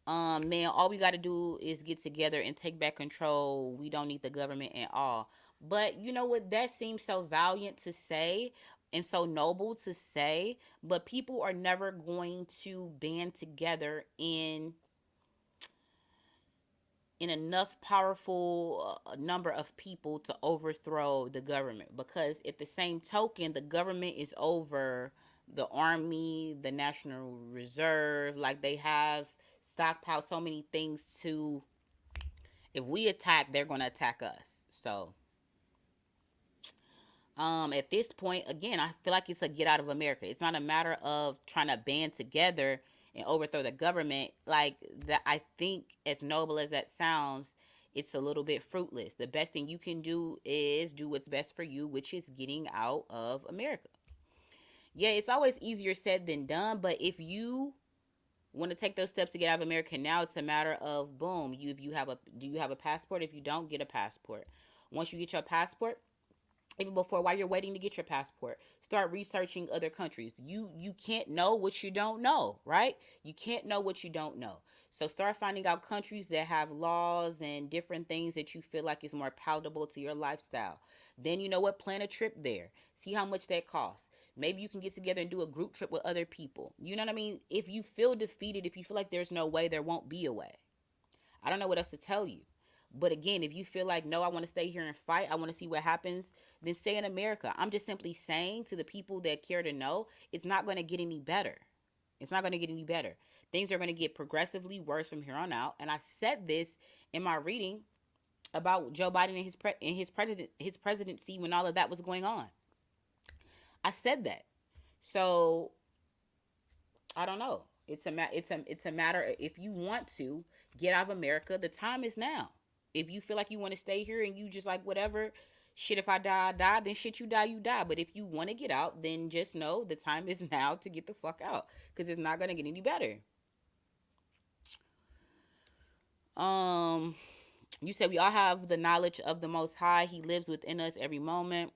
Man, all we got to do is get together and take back control. We don't need the government at all. But you know what? That seems so valiant to say and so noble to say, but people are never going to band together in enough powerful number of people to overthrow the government, because at the same token the government is over the army, the national reserve. Like, they have stockpiled so many things to, if we attack, they're going to attack us. So at this point, again, I feel like it's a get out of America. It's not a matter of trying to band together and overthrow the government. Like that, I think, as noble as that sounds, it's a little bit fruitless. The best thing you can do is do what's best for you, which is getting out of America. Yeah, it's always easier said than done, but if you want to take those steps to get out of America now, it's a matter of boom. If you have a do you have a passport? If you don't, get a passport. Once you get your passport, even before, while you're waiting to get your passport, start researching other countries. You can't know what you don't know, right? You can't know what you don't know. So start finding out countries that have laws and different things that you feel like is more palatable to your lifestyle. Then, you know what, plan a trip there. See how much that costs. Maybe you can get together and do a group trip with other people. You know what I mean? If you feel defeated, if you feel like there's no way, there won't be a way. I don't know what else to tell you. But again, if you feel like, no, I want to stay here and fight, I want to see what happens, then stay in America. I'm just simply saying to the people that care to know, it's not going to get any better. It's not going to get any better. Things are going to get progressively worse from here on out. And I said this in my reading about Joe Biden and his presidency when all of that was going on. I said that. So I don't know. It's a matter. If you want to get out of America, the time is now. If you feel like you want to stay here and you just like whatever, shit, if I die, I die, then shit, you die, you die. But if you want to get out, then just know the time is now to get the fuck out, because it's not gonna get any better. Um, you said we all have the knowledge of the Most High. He lives within us every moment,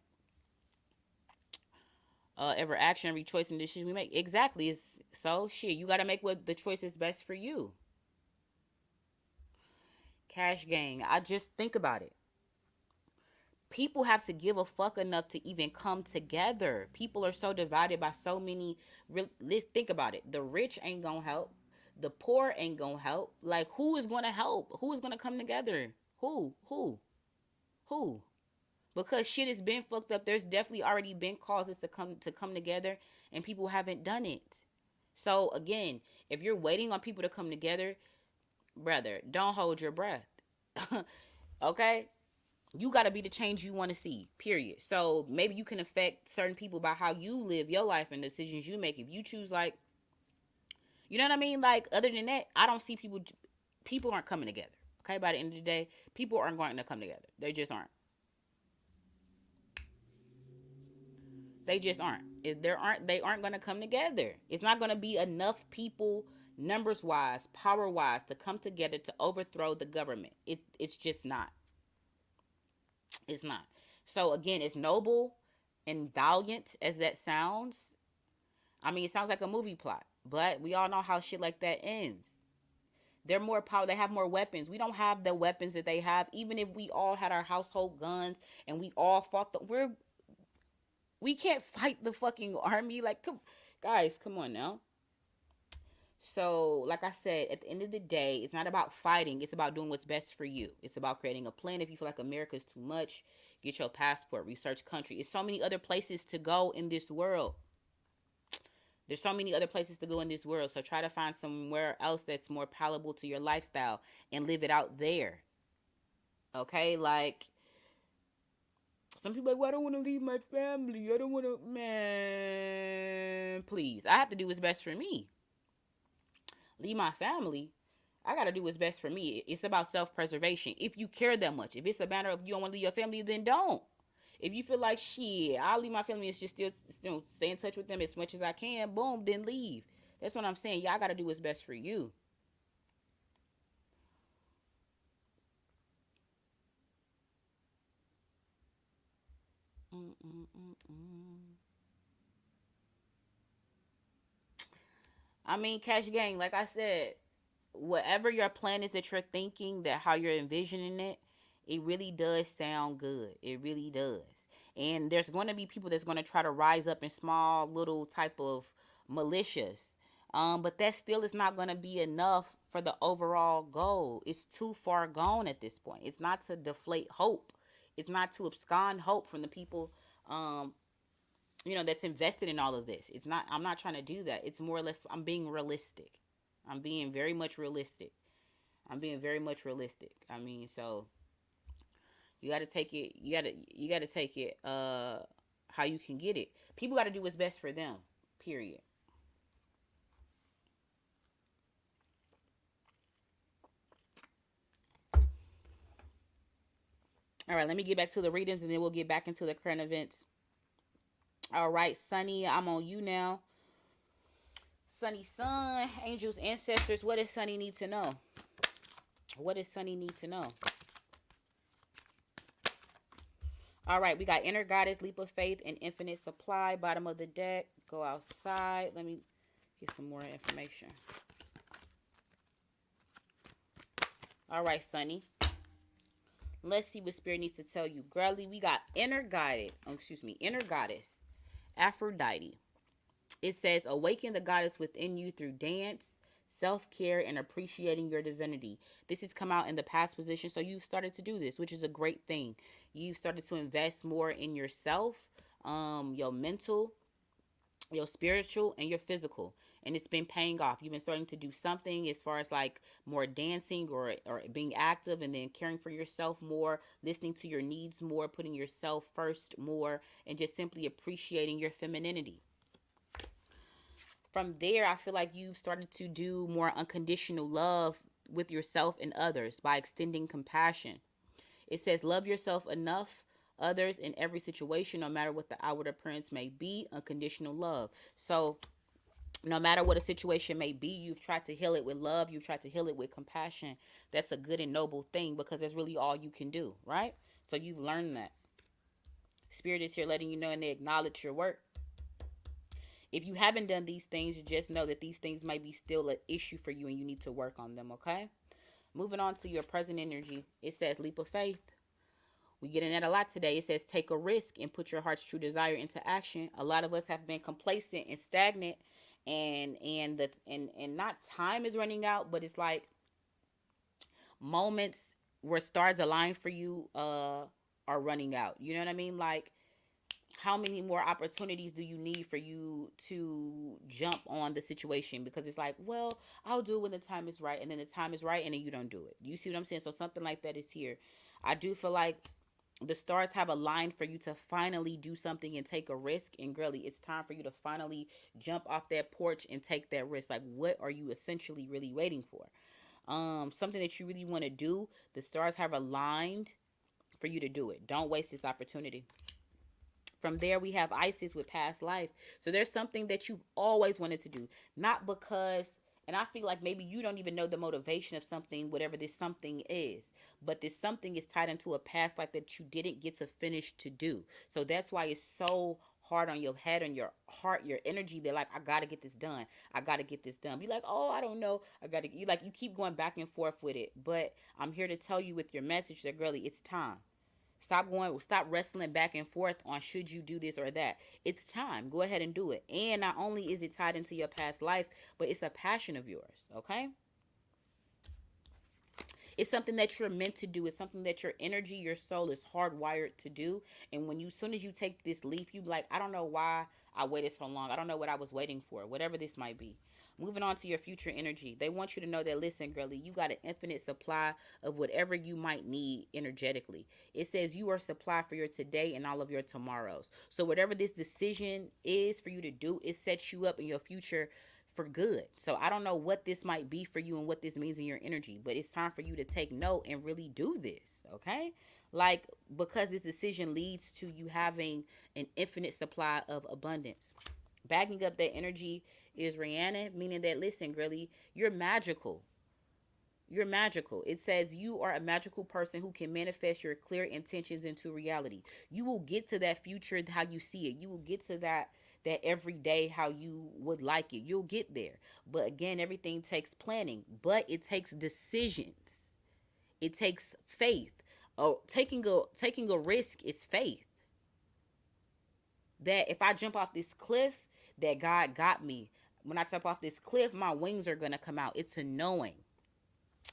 every action, every choice and decision we make. Exactly. It's so shit. You gotta make what the choice is best for you. Cash gang. I just think about it. People have to give a fuck enough to even come together. People are so divided by so many. Think about it. The rich ain't gonna help. The poor ain't gonna help. Like, who is gonna help? Who is gonna come together? Who? Who? Because shit has been fucked up. There's definitely already been causes to come together, and people haven't done it. So again, if you're waiting on people to come together, brother, don't hold your breath. Okay? You got to be the change you want to see, period. So maybe you can affect certain people by how you live your life and decisions you make. If you choose, like, you know what I mean? Like, other than that, I don't see people aren't coming together. Okay? By the end of the day, people aren't going to come together. They just aren't. They just aren't. They aren't going to come together. It's not going to be enough people numbers wise, power wise, to come together to overthrow the government. It's just not. It's not. So again, it's noble and valiant as that sounds. I mean, it sounds like a movie plot, but we all know how shit like that ends. They're more power. They have more weapons. We don't have the weapons that they have. Even if we all had our household guns and we all fought, we can't fight the fucking army. Like, come, guys, come on now. So, like I said, at the end of the day, it's not about fighting. It's about doing what's best for you. It's about creating a plan. If you feel like America is too much, get your passport, research country. There's so many other places to go in this world. There's so many other places to go in this world. So try to find somewhere else that's more palatable to your lifestyle and live it out there. Okay? Like, some people are like, well, I don't want to leave my family. I don't want to, man, please. I have to do what's best for me. Leave my family. I got to do what's best for me. It's about self-preservation. If you care that much. If it's a matter of you don't want to leave your family, then don't. If you feel like, shit, I'll leave my family and just still stay in touch with them as much as I can, boom, then leave. That's what I'm saying. Y'all got to do what's best for you. Mm-mm-mm-mm. I mean, Cash Gang, like I said, whatever your plan is that you're thinking, that how you're envisioning it, it really does sound good. It really does. And there's going to be people that's going to try to rise up in small little type of militias. But that still is not going to be enough for the overall goal. It's too far gone at this point. It's not to deflate hope. It's not to abscond hope from the people that's invested in all of this. It's not, I'm not trying to do that. It's more or less, I'm being realistic. I'm being very much realistic. I'm being very much realistic. I mean, so you got to take it, you got to take it how you can get it. People got to do what's best for them. Period. All right, let me get back to the readings and then we'll get back into the current events. All right, Sunny, I'm on you now. Sunny Sun, angels, ancestors, what does Sunny need to know? What does Sunny need to know? All right, we got inner goddess, leap of faith, and infinite supply. Bottom of the deck. Go outside. Let me get some more information. All right, Sunny. Let's see what Spirit needs to tell you. Girly, we got inner goddess, Aphrodite. It says, awaken the goddess within you through dance, self-care, and appreciating your divinity. This has come out in the past position, so you've started to do this, which is a great thing. You've started to invest more in yourself, your mental, your spiritual, and your physical. And it's been paying off. You've been starting to do something as far as like more dancing or being active, and then caring for yourself more, listening to your needs more, putting yourself first more, and just simply appreciating your femininity. From there, I feel like you've started to do more unconditional love with yourself and others by extending compassion. It says, love yourself enough, others in every situation, no matter what the outward appearance may be, unconditional love. So, no matter what a situation may be, you've tried to heal it with love, you've tried to heal it with compassion. That's a good and noble thing because that's really all you can do, right? So, you've learned that. Spirit is here letting you know and they acknowledge your work. If you haven't done these things, just know that these things might be still an issue for you and you need to work on them, okay? Moving on to your present energy. It says leap of faith. We get in that a lot today. It says take a risk and put your heart's true desire into action. A lot of us have been complacent and stagnant, and not time is running out, but it's like moments where stars align for you are running out. You know what I mean? Like, how many more opportunities do you need for you to jump on the situation? Because it's like, well, I'll do it when the time is right, and then the time is right and then you don't do it. You see what I'm saying? So something like that is here. I do feel like the stars have aligned for you to finally do something and take a risk. And girly, it's time for you to finally jump off that porch and take that risk. Like, what are you essentially really waiting for? Something that you really want to do, the stars have aligned for you to do it. Don't waste this opportunity. From there, we have Isis with past life. So there's something that you've always wanted to do. Not because And I feel like maybe you don't even know the motivation of something, whatever this something is. But this something is tied into a past life that you didn't get to finish to do. So that's why it's so hard on your head, on your heart, your energy. They're like, I gotta get this done. I gotta get this done. Be like, oh, I don't know. I gotta, you like, you keep going back and forth with it. But I'm here to tell you with your message that, girlie, it's time. Stop wrestling back and forth on should you do this or that. It's time. Go ahead and do it. And not only is it tied into your past life, but it's a passion of yours, okay? It's something that you're meant to do. It's something that your energy, your soul is hardwired to do. And when you, soon as you take this leap, you like, I don't know why I waited so long. I don't know what I was waiting for, whatever this might be. Moving on to your future energy. They want you to know that, listen, girlie, you got an infinite supply of whatever you might need energetically. It says you are supply for your today and all of your tomorrows. So whatever this decision is for you to do, it sets you up in your future for good. So I don't know what this might be for you and what this means in your energy, but it's time for you to take note and really do this, okay? Like, because this decision leads to you having an infinite supply of abundance. Backing up that energy is Rihanna, meaning that, listen, girlie, you're magical. You're magical. It says you are a magical person who can manifest your clear intentions into reality. You will get to that future how you see it. You will get to that every day how you would like it. You'll get there. But again, everything takes planning, but it takes decisions. It takes faith. Oh, taking a risk is faith. That if I jump off this cliff, that God got me. When I jump off this cliff, my wings are going to come out. It's a knowing.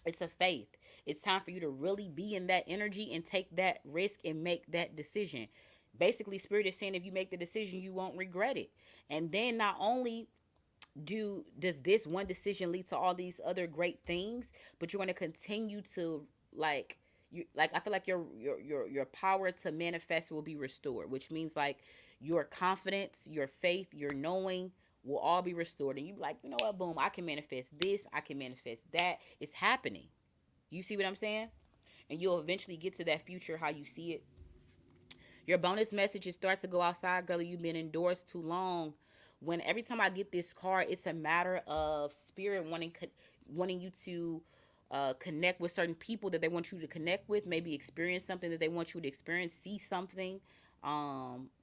It's a faith. It's time for you to really be in that energy and take that risk and make that decision. Basically, Spirit is saying if you make the decision, you won't regret it. And then not only does this one decision lead to all these other great things, but you're going to continue to like I feel like your power to manifest will be restored, which means like your confidence, your faith, your knowing will all be restored. And you be like, you know what, boom, I can manifest this, I can manifest that. It's happening. You see what I'm saying? And you'll eventually get to that future how you see it. Your bonus messages start to go outside, girl. You've been indoors too long. When every time I get this card, it's a matter of spirit wanting you to connect with certain people that they want you to connect with, maybe experience something that they want you to experience, see something,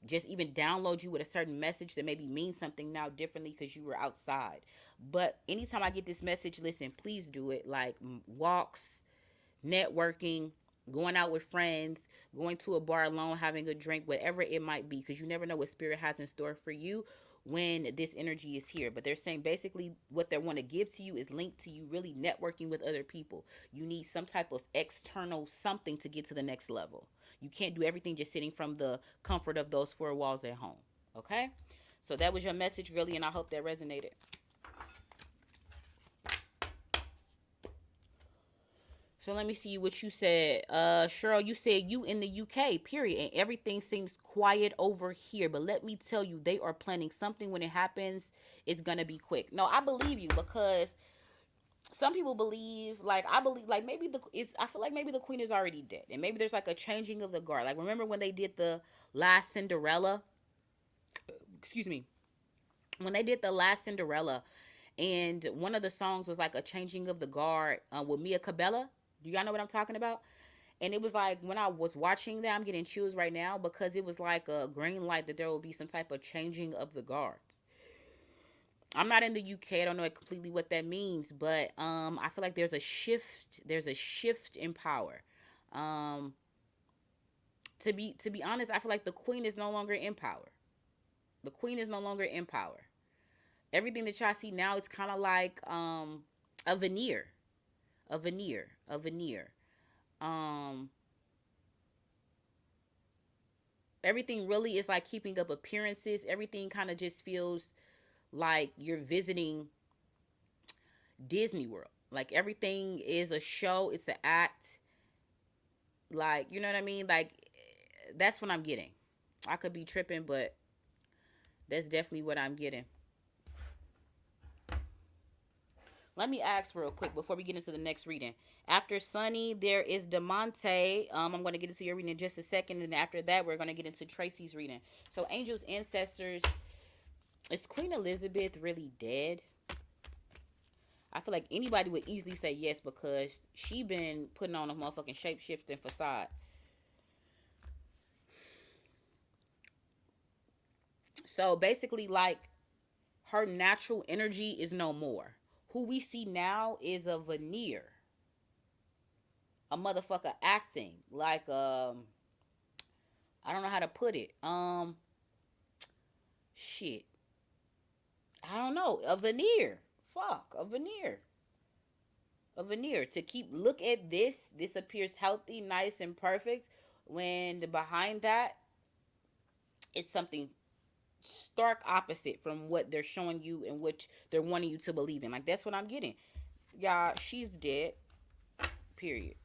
just even download you with a certain message that maybe means something now differently because you were outside. But anytime I get this message, listen, please do it. Like walks, networking, going out with friends, going to a bar alone, having a drink, whatever it might be, because you never know what spirit has in store for you when this energy is here. But they're saying basically what they want to give to you is linked to you really networking with other people. You need some type of external something to get to the next level. You can't do everything just sitting from the comfort of those four walls at home. Okay? So that was your message, really, and I hope that resonated. So let me see what you said. Cheryl, you said you in the UK, period. And everything seems quiet over here. But let me tell you, they are planning something. When it happens, it's going to be quick. No, I believe you because some people believe, like, I believe, like, I feel like maybe the queen is already dead. And maybe there's, like, a changing of the guard. Like, remember when they did the last Cinderella? Excuse me. When they did the last Cinderella, and one of the songs was, like, a changing of the guard with Mia Cabella. Do y'all know what I'm talking about? And it was like when I was watching that, I'm getting chills right now because it was like a green light that there will be some type of changing of the guards. I'm not in the UK. I don't know completely what that means, but I feel like there's a shift. There's a shift in power. Um, to be honest, I feel like the queen is no longer in power. The queen is no longer in power. Everything that y'all see now is kind of like a veneer, a veneer. Um, Everything really is like keeping up appearances. Everything kind of just feels like you're visiting Disney World. Like everything is a show, it's an act. Like, you know what I mean? Like that's what I'm getting. I could be tripping, but that's definitely what I'm getting. Let me ask real quick before we get into the next reading. After Sunny, there is Diamante. I'm going to get into your reading in just a second. And after that, we're going to get into Tracy's reading. So, angels, ancestors, is Queen Elizabeth really dead? I feel like anybody would easily say yes because she been putting on a motherfucking shape shifting facade. So basically, like, her natural energy is no more. Who we see now is a veneer, a motherfucker acting like I don't know how to put it. Shit. I don't know. A veneer. Fuck, a veneer. A veneer to keep look at this. This appears healthy, nice, and perfect. When the behind that, it's something stark opposite from what they're showing you and which they're wanting you to believe in. Like that's what I'm getting. Y'all, she's dead. Period.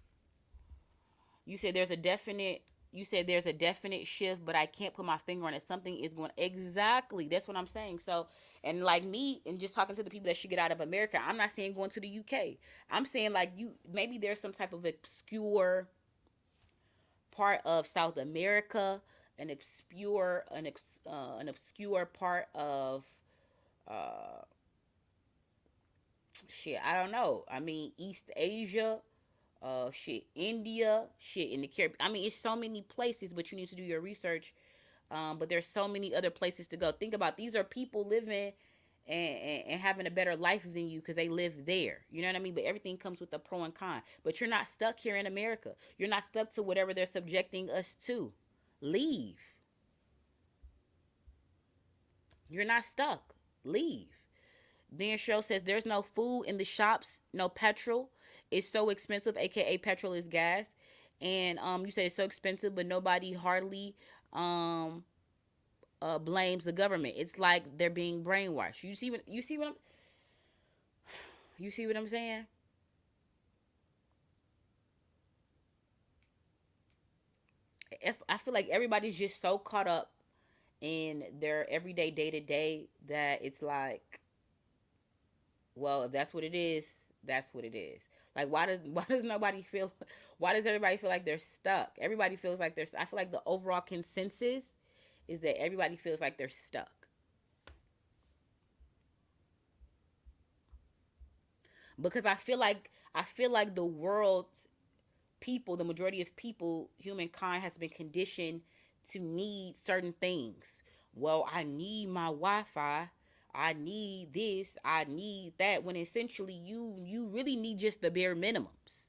You said there's a definite. You said there's a definite shift, but I can't put my finger on it. Something is going exactly. That's what I'm saying. So, and like me, and just talking to the people that should get out of America, I'm not saying going to the UK. I'm saying like you maybe there's some type of obscure part of South America, an obscure part of uh shit. I don't know. I mean East Asia, shit India, shit in the Caribbean. I mean it's so many places, but you need to do your research. But there's so many other places to go. Think about these are people living and having a better life than you because they live there. You know what I mean? But everything comes with a pro and con. But you're not stuck here in America. You're not stuck to whatever they're subjecting us to. Leave. You're not stuck. Leave. Dan Cheryl says there's no food in the shops, no petrol. It's so expensive, aka petrol is gas. And you say it's so expensive, but nobody hardly um blames the government. It's like they're being brainwashed. You see what I'm saying? I feel like everybody's just so caught up in their everyday day to day that it's like, well, if that's what it is, that's what it is. Like why does nobody feel why does everybody feel like they're stuck? Everybody feels like I feel like the overall consensus is that everybody feels like they're stuck. Because I feel like the world's people, the majority of people, humankind has been conditioned to need certain things. Well, I need my Wi-Fi. I need this. I need that. When essentially you really need just the bare minimums.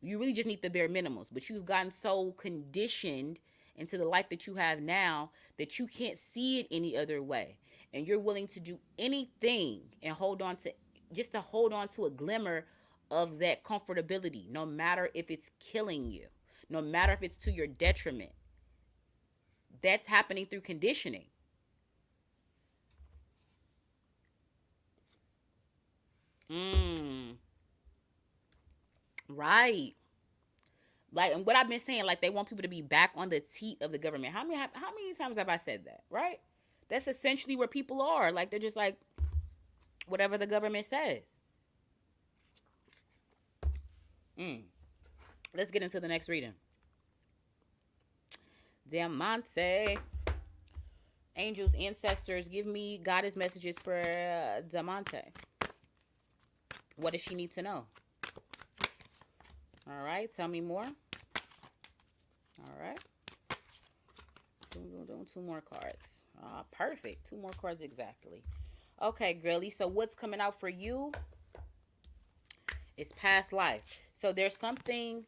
You really just need the bare minimums. But you've gotten so conditioned into the life that you have now that you can't see it any other way, and you're willing to do anything and hold on to a glimmer of that comfortability, no matter if it's killing you, no matter if it's to your detriment. That's happening through conditioning. Mm, right. Like, and what I've been saying, like they want people to be back on the teat of the government. How many times have I said that? Right. That's essentially where people are. Like they're just like whatever the government says. Mm. Let's get into the next reading. Diamante. Angels, ancestors, give me goddess messages for Diamante. What does she need to know? All right, tell me more. All right. Two more cards. Perfect. Two more cards exactly. Okay, girly. So what's coming out for you? It's past life. So there's something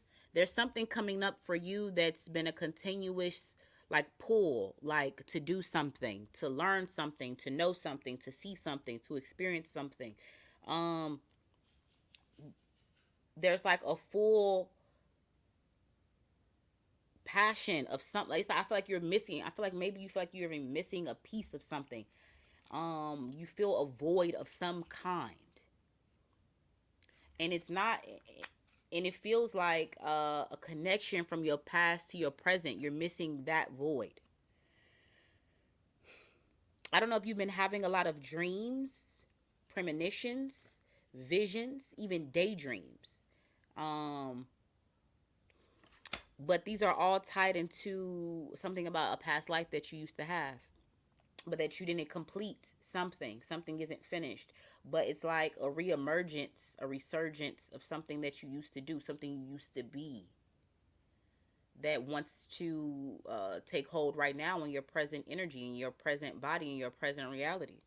coming up for you that's been a continuous like pull, like to do something, to learn something, to know something, to see something, to experience something. Um there's like a full passion of something. Like, I feel like you're missing. I feel like maybe you feel like you're even missing a piece of something. You feel a void of some kind, and it's not. And it feels like a connection from your past to your present. You're missing that void. I don't know if you've been having a lot of dreams, premonitions, visions, even daydreams. Um, but these are all tied into something about a past life that you used to have, but that you didn't complete something isn't finished, but it's like a reemergence, a resurgence of something that you used to do, something you used to be, that wants to take hold right now in your present energy, in your present body, in your present reality.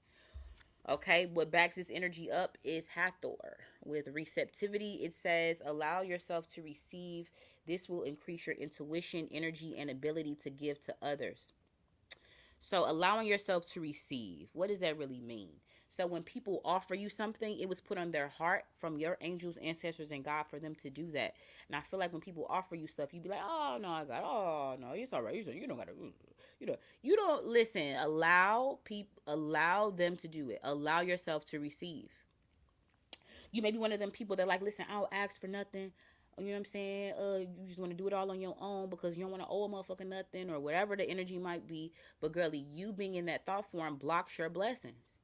Okay, what backs this energy up is Hathor. With receptivity, it says, allow yourself to receive. This will increase your intuition, energy, and ability to give to others. So, allowing yourself to receive, what does that really mean? So, when people offer you something, it was put on their heart from your angels, ancestors, and God for them to do that. And I feel like when people offer you stuff, you be like, oh, no, I got, oh, no, it's all right. You don't got to, you don't listen. Allow them to do it. Allow yourself to receive. You may be one of them people that like, listen, I don't ask for nothing. You know what I'm saying? You just want to do it all on your own because you don't want to owe a motherfucker nothing or whatever the energy might be. But girlie, you being in that thought form blocks your blessings.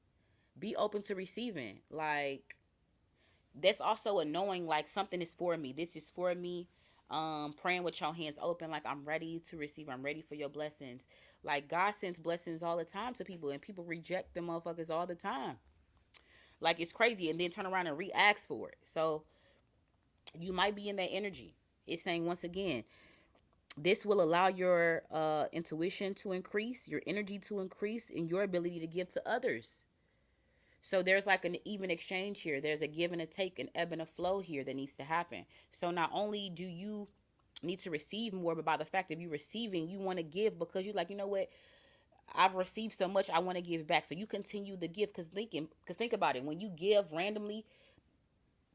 Be open to receiving. Like, that's also a knowing like something is for me. This is for me. Praying with your hands open, like I'm ready to receive. I'm ready for your blessings. Like God sends blessings all the time to people, and people reject them motherfuckers all the time. Like it's crazy, and then turn around and re-ask for it. So you might be in that energy. It's saying once again, this will allow your intuition to increase, your energy to increase, and your ability to give to others. So there's like an even exchange here. There's a give and a take, an ebb and a flow here that needs to happen. So not only do you need to receive more, but by the fact of you receiving, you want to give because you're like, you know what? I've received so much, I want to give back. So you continue the gift because think about it. When you give randomly,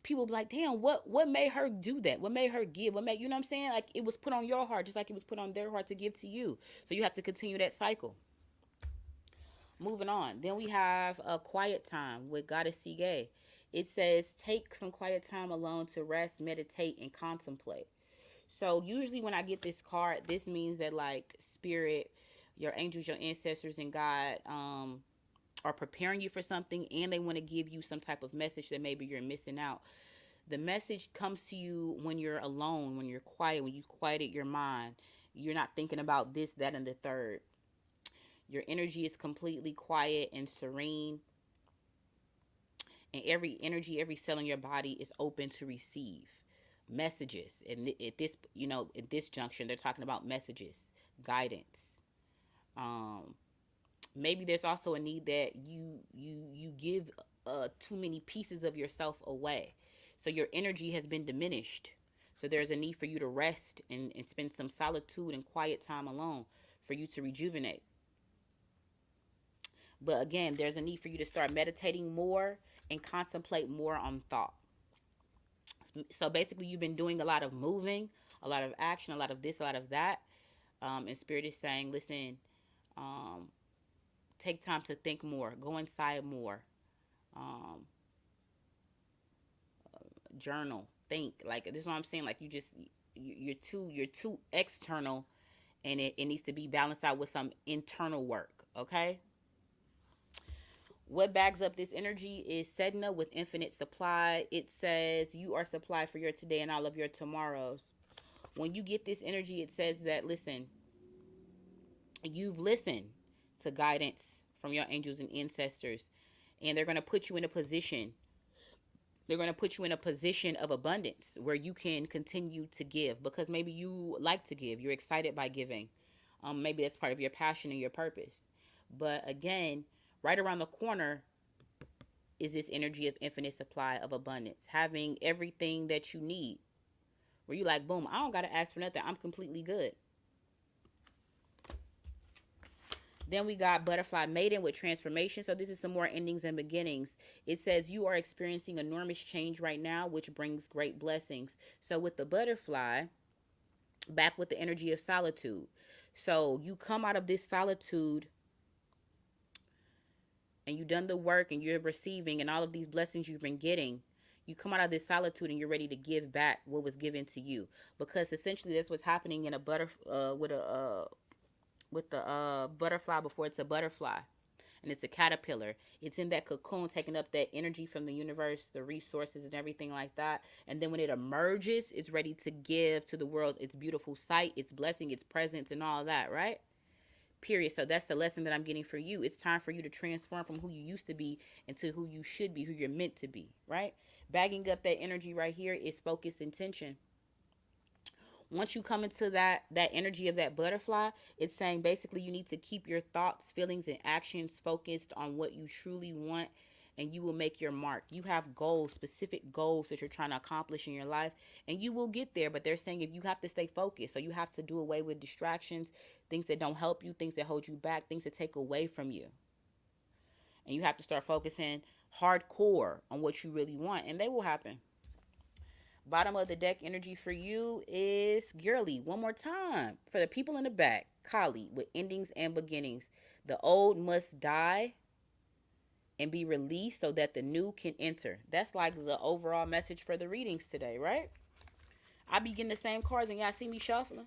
people be like, damn, what made her do that? What made her give? What made, you know what I'm saying? Like it was put on your heart, just like it was put on their heart to give to you. So you have to continue that cycle. Moving on. Then we have a quiet time with Goddess Sige. It says, take some quiet time alone to rest, meditate, and contemplate. So usually when I get this card, this means that like spirit, your angels, your ancestors, and God are preparing you for something, and they want to give you some type of message that maybe you're missing out. The message comes to you when you're alone, when you're quiet, when you quieted your mind. You're not thinking about this, that, and the third. Your energy is completely quiet and serene, and every energy, every cell in your body is open to receive messages. And at this, at this junction, they're talking about messages, guidance. Um, Maybe there's also a need that you give too many pieces of yourself away, so your energy has been diminished. So there's a need for you to rest and spend some solitude and quiet time alone for you to rejuvenate. But again, there's a need for you to start meditating more and contemplate more on thought. So basically, you've been doing a lot of moving, a lot of action, a lot of this, a lot of that. And Spirit is saying, listen, um, take time to think more, go inside more, um, journal, think. Like this is what I'm saying. Like you're too external, and it needs to be balanced out with some internal work. Okay. What bags up this energy is Sedna with infinite supply. It says you are supplied for your today and all of your tomorrows. When you get this energy, it says that, listen, you've listened to guidance from your angels and ancestors, and they're going to put you in a position. They're going to put you in a position of abundance where you can continue to give because maybe you like to give. You're excited by giving. Maybe that's part of your passion and your purpose. But again, right around the corner is this energy of infinite supply of abundance, having everything that you need. Where you like, boom, I don't got to ask for nothing. I'm completely good. Then we got Butterfly Maiden with transformation. So this is some more endings and beginnings. It says you are experiencing enormous change right now, which brings great blessings. So with the butterfly, back with the energy of solitude. So you come out of this solitude and you've done the work and you're receiving and all of these blessings you've been getting. You come out of this solitude and you're ready to give back what was given to you, because essentially that's what's happening in a with the butterfly before it's a butterfly, and it's a caterpillar. It's in that cocoon taking up that energy from the universe, the resources and everything like that. And then when it emerges, it's ready to give to the world its beautiful sight, its blessing, its presence, and all that, right? Period. So that's the lesson that I'm getting for you. It's time for you to transform from who you used to be into who you should be, who you're meant to be, right? Bagging up that energy right here is focus, intention. Once you come into that energy of that butterfly, it's saying basically you need to keep your thoughts, feelings, and actions focused on what you truly want, and you will make your mark. You have goals, specific goals that you're trying to accomplish in your life, and you will get there. But they're saying if you have to stay focused, so you have to do away with distractions, things that don't help you, things that hold you back, things that take away from you, and you have to start focusing hardcore on what you really want, and they will happen. Bottom of the deck energy for you is girly. One more time. For the people in the back, Kali with endings and beginnings. The old must die and be released so that the new can enter. That's like the overall message for the readings today, right? I be getting the same cards and y'all see me shuffling.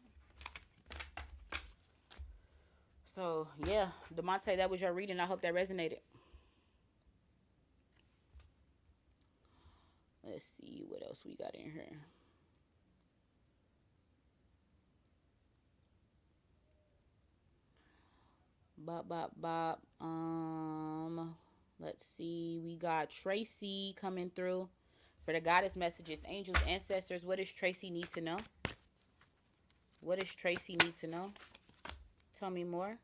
So, yeah, Diamante, that was your reading. I hope that resonated. Let's see what else we got in here. Bop, bop, bop. Let's see. We got Tracy coming through for the goddess messages, angels, ancestors. What does Tracy need to know? What does Tracy need to know? Tell me more.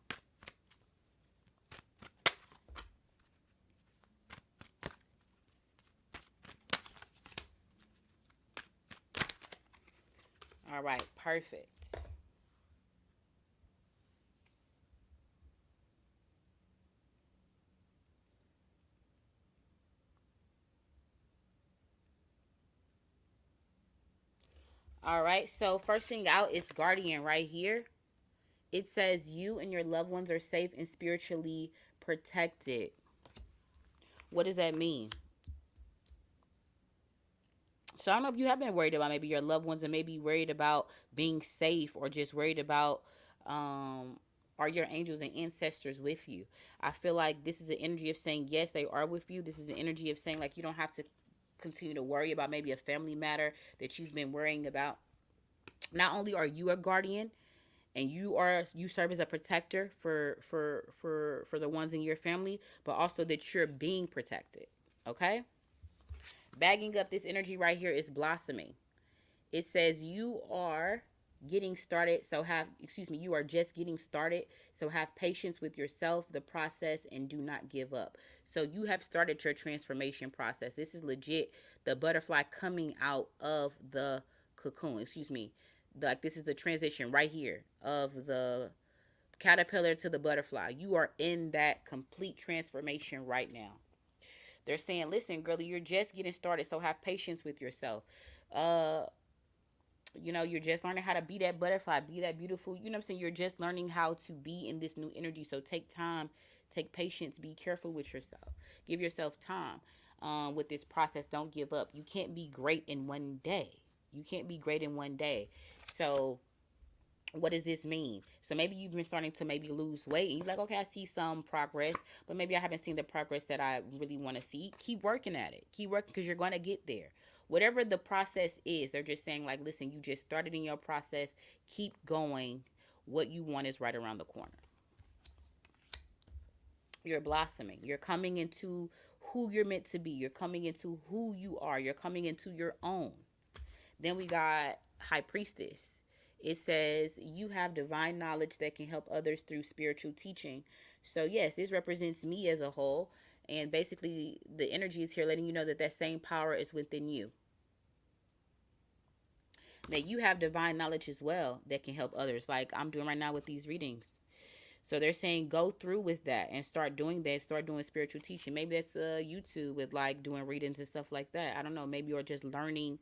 All right, perfect. All right, so first thing out is guardian right here. It says you and your loved ones are safe and spiritually protected. What does that mean? So I don't know if you have been worried about maybe your loved ones and maybe worried about being safe or just worried about are your angels and ancestors with you. I feel like this is the energy of saying yes, they are with you. This is the energy of saying like you don't have to continue to worry about maybe a family matter that you've been worrying about. Not only are you a guardian and you serve as a protector for the ones in your family, but also that you're being protected. Okay? Bagging up this energy right here is blossoming. It says you are getting started, so have, excuse me, you are just getting started, so have patience with yourself, the process, and do not give up. So you have started your transformation process. This is legit the butterfly coming out of the cocoon, excuse me. Like this is the transition right here of the caterpillar to the butterfly. You are in that complete transformation right now. They're saying, listen, girlie, you're just getting started, so have patience with yourself. Uh, you're just learning how to be that butterfly, be that beautiful. You know what I'm saying? You're just learning how to be in this new energy. So take time, take patience, be careful with yourself. Give yourself time with this process. Don't give up. You can't be great in one day. You can't be great in one day. So what does this mean? So maybe you've been starting to maybe lose weight and you're like, okay, I see some progress, but maybe I haven't seen the progress that I really want to see. Keep working at it. Keep working because you're going to get there. Whatever the process is, they're just saying like, listen, you just started in your process. Keep going. What you want is right around the corner. You're blossoming. You're coming into who you're meant to be. You're coming into who you are. You're coming into your own. Then we got High Priestess. It says you have divine knowledge that can help others through spiritual teaching. So yes, this represents me as a whole. And basically the energy is here letting you know that that same power is within you. That you have divine knowledge as well that can help others, like I'm doing right now with these readings. So they're saying go through with that and start doing that. Start doing spiritual teaching. Maybe that's YouTube with like doing readings and stuff like that. I don't know. Maybe you're just learning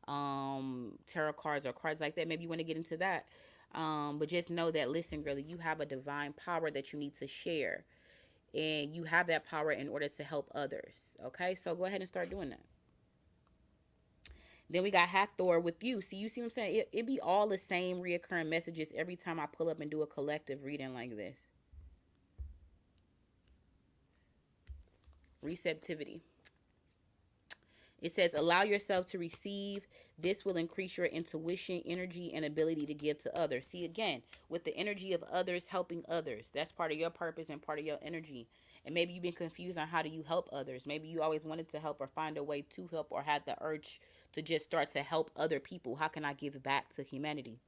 tarot cards or cards like that. Maybe you want to get into that. But just know that, listen, girlie, you have a divine power that you need to share. And you have that power in order to help others. Okay? So go ahead and start doing that. Then we got Hathor with you. See, you see what I'm saying? It be all the same reoccurring messages every time I pull up and do a collective reading like this. Receptivity. It says, allow yourself to receive. This will increase your intuition, energy, and ability to give to others. See, again, with the energy of others, helping others. That's part of your purpose and part of your energy. And maybe you've been confused on how do you help others. Maybe you always wanted to help or find a way to help or had the urge to just start to help other people. How can I give back to humanity?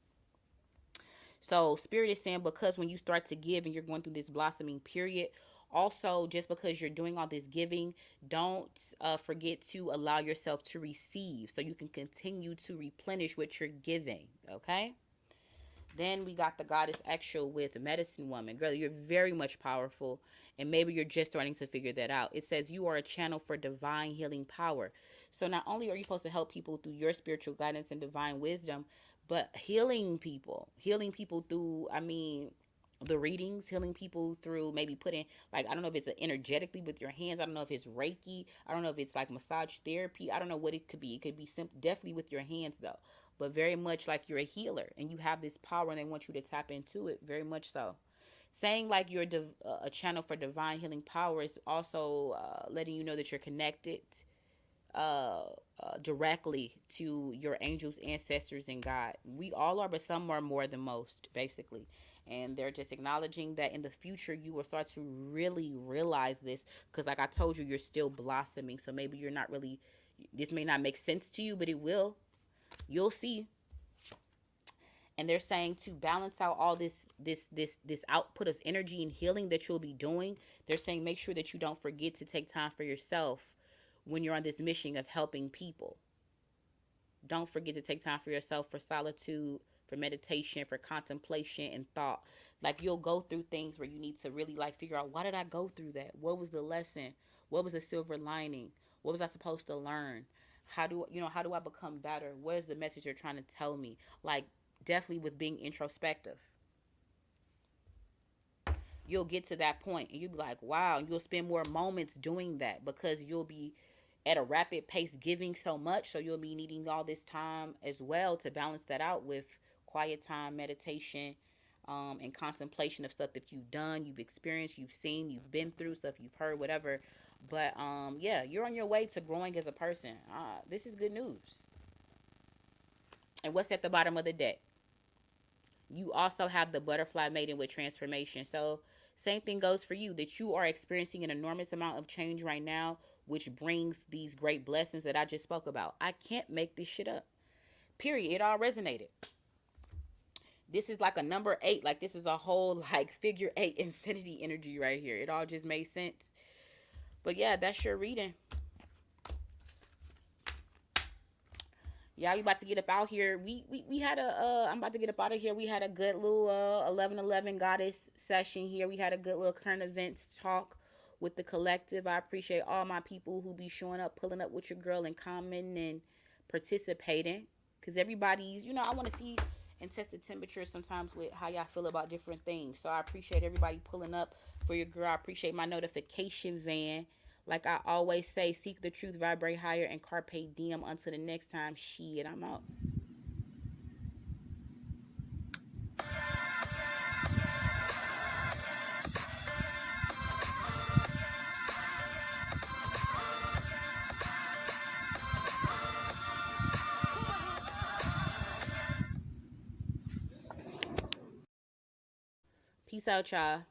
So Spirit is saying, because when you start to give and you're going through this blossoming period, also just because you're doing all this giving, don't forget to allow yourself to receive so you can continue to replenish what you're giving. Okay. Then we got the goddess actual with medicine woman. Girl, you're very much powerful, and maybe you're just starting to figure that out. It says you are a channel for divine healing power. So not only are you supposed to help people through your spiritual guidance and divine wisdom, but healing people through, I mean, the readings, healing people through maybe putting, like, I don't know if it's energetically with your hands. I don't know if it's Reiki. I don't know if it's like massage therapy. I don't know what it could be. It could be definitely with your hands though, but very much like you're a healer and you have this power and they want you to tap into it, very much so. Saying like you're a channel for divine healing power is also letting you know that you're connected uh, directly to your angels, ancestors, and God. We all are, but some are more than most, basically. And they're just acknowledging that in the future you will start to really realize this because, like I told you, you're still blossoming. So maybe you're not really, this may not make sense to you, but it will. You'll see. And they're saying to balance out all this output of energy and healing that you'll be doing. They're saying make sure that you don't forget to take time for yourself when you're on this mission of helping people. Don't forget to take time for yourself, for solitude, for meditation, for contemplation and thought. Like, you'll go through things where you need to really like figure out, why did I go through that? What was the lesson? What was the silver lining? What was I supposed to learn? How do I become better? What is the message you're trying to tell me? Like, definitely with being introspective, you'll get to that point and you'll be like, wow, and you'll spend more moments doing that because you'll be at a rapid pace giving so much, so you'll be needing all this time as well to balance that out with quiet time, meditation, and contemplation of stuff that you've done, you've experienced, you've seen, you've been through, stuff you've heard, whatever. But yeah, you're on your way to growing as a person. This is good news. And what's at the bottom of the deck? You also have the butterfly maiden with transformation. So same thing goes for you, that you are experiencing an enormous amount of change right now, which brings these great blessings that I just spoke about. I can't make this shit up. Period. It all resonated. This is like a number 8. Like, this is a whole like figure 8 infinity energy right here. It all just made sense. But yeah, that's your reading. Yeah, we about to get up out here. We had a I'm about to get up out of here. We had a good little 11:11 goddess session here. We had a good little current events talk with the collective. I appreciate all my people who be showing up, pulling up with your girl and commenting and participating, cuz everybody's, I want to see and test the temperature sometimes with how y'all feel about different things. So I appreciate everybody pulling up for your girl. I appreciate my notification van. Like I always say, seek the truth, vibrate higher, and carpe diem. Until the next time, shit, I'm out. Peace out, y'all.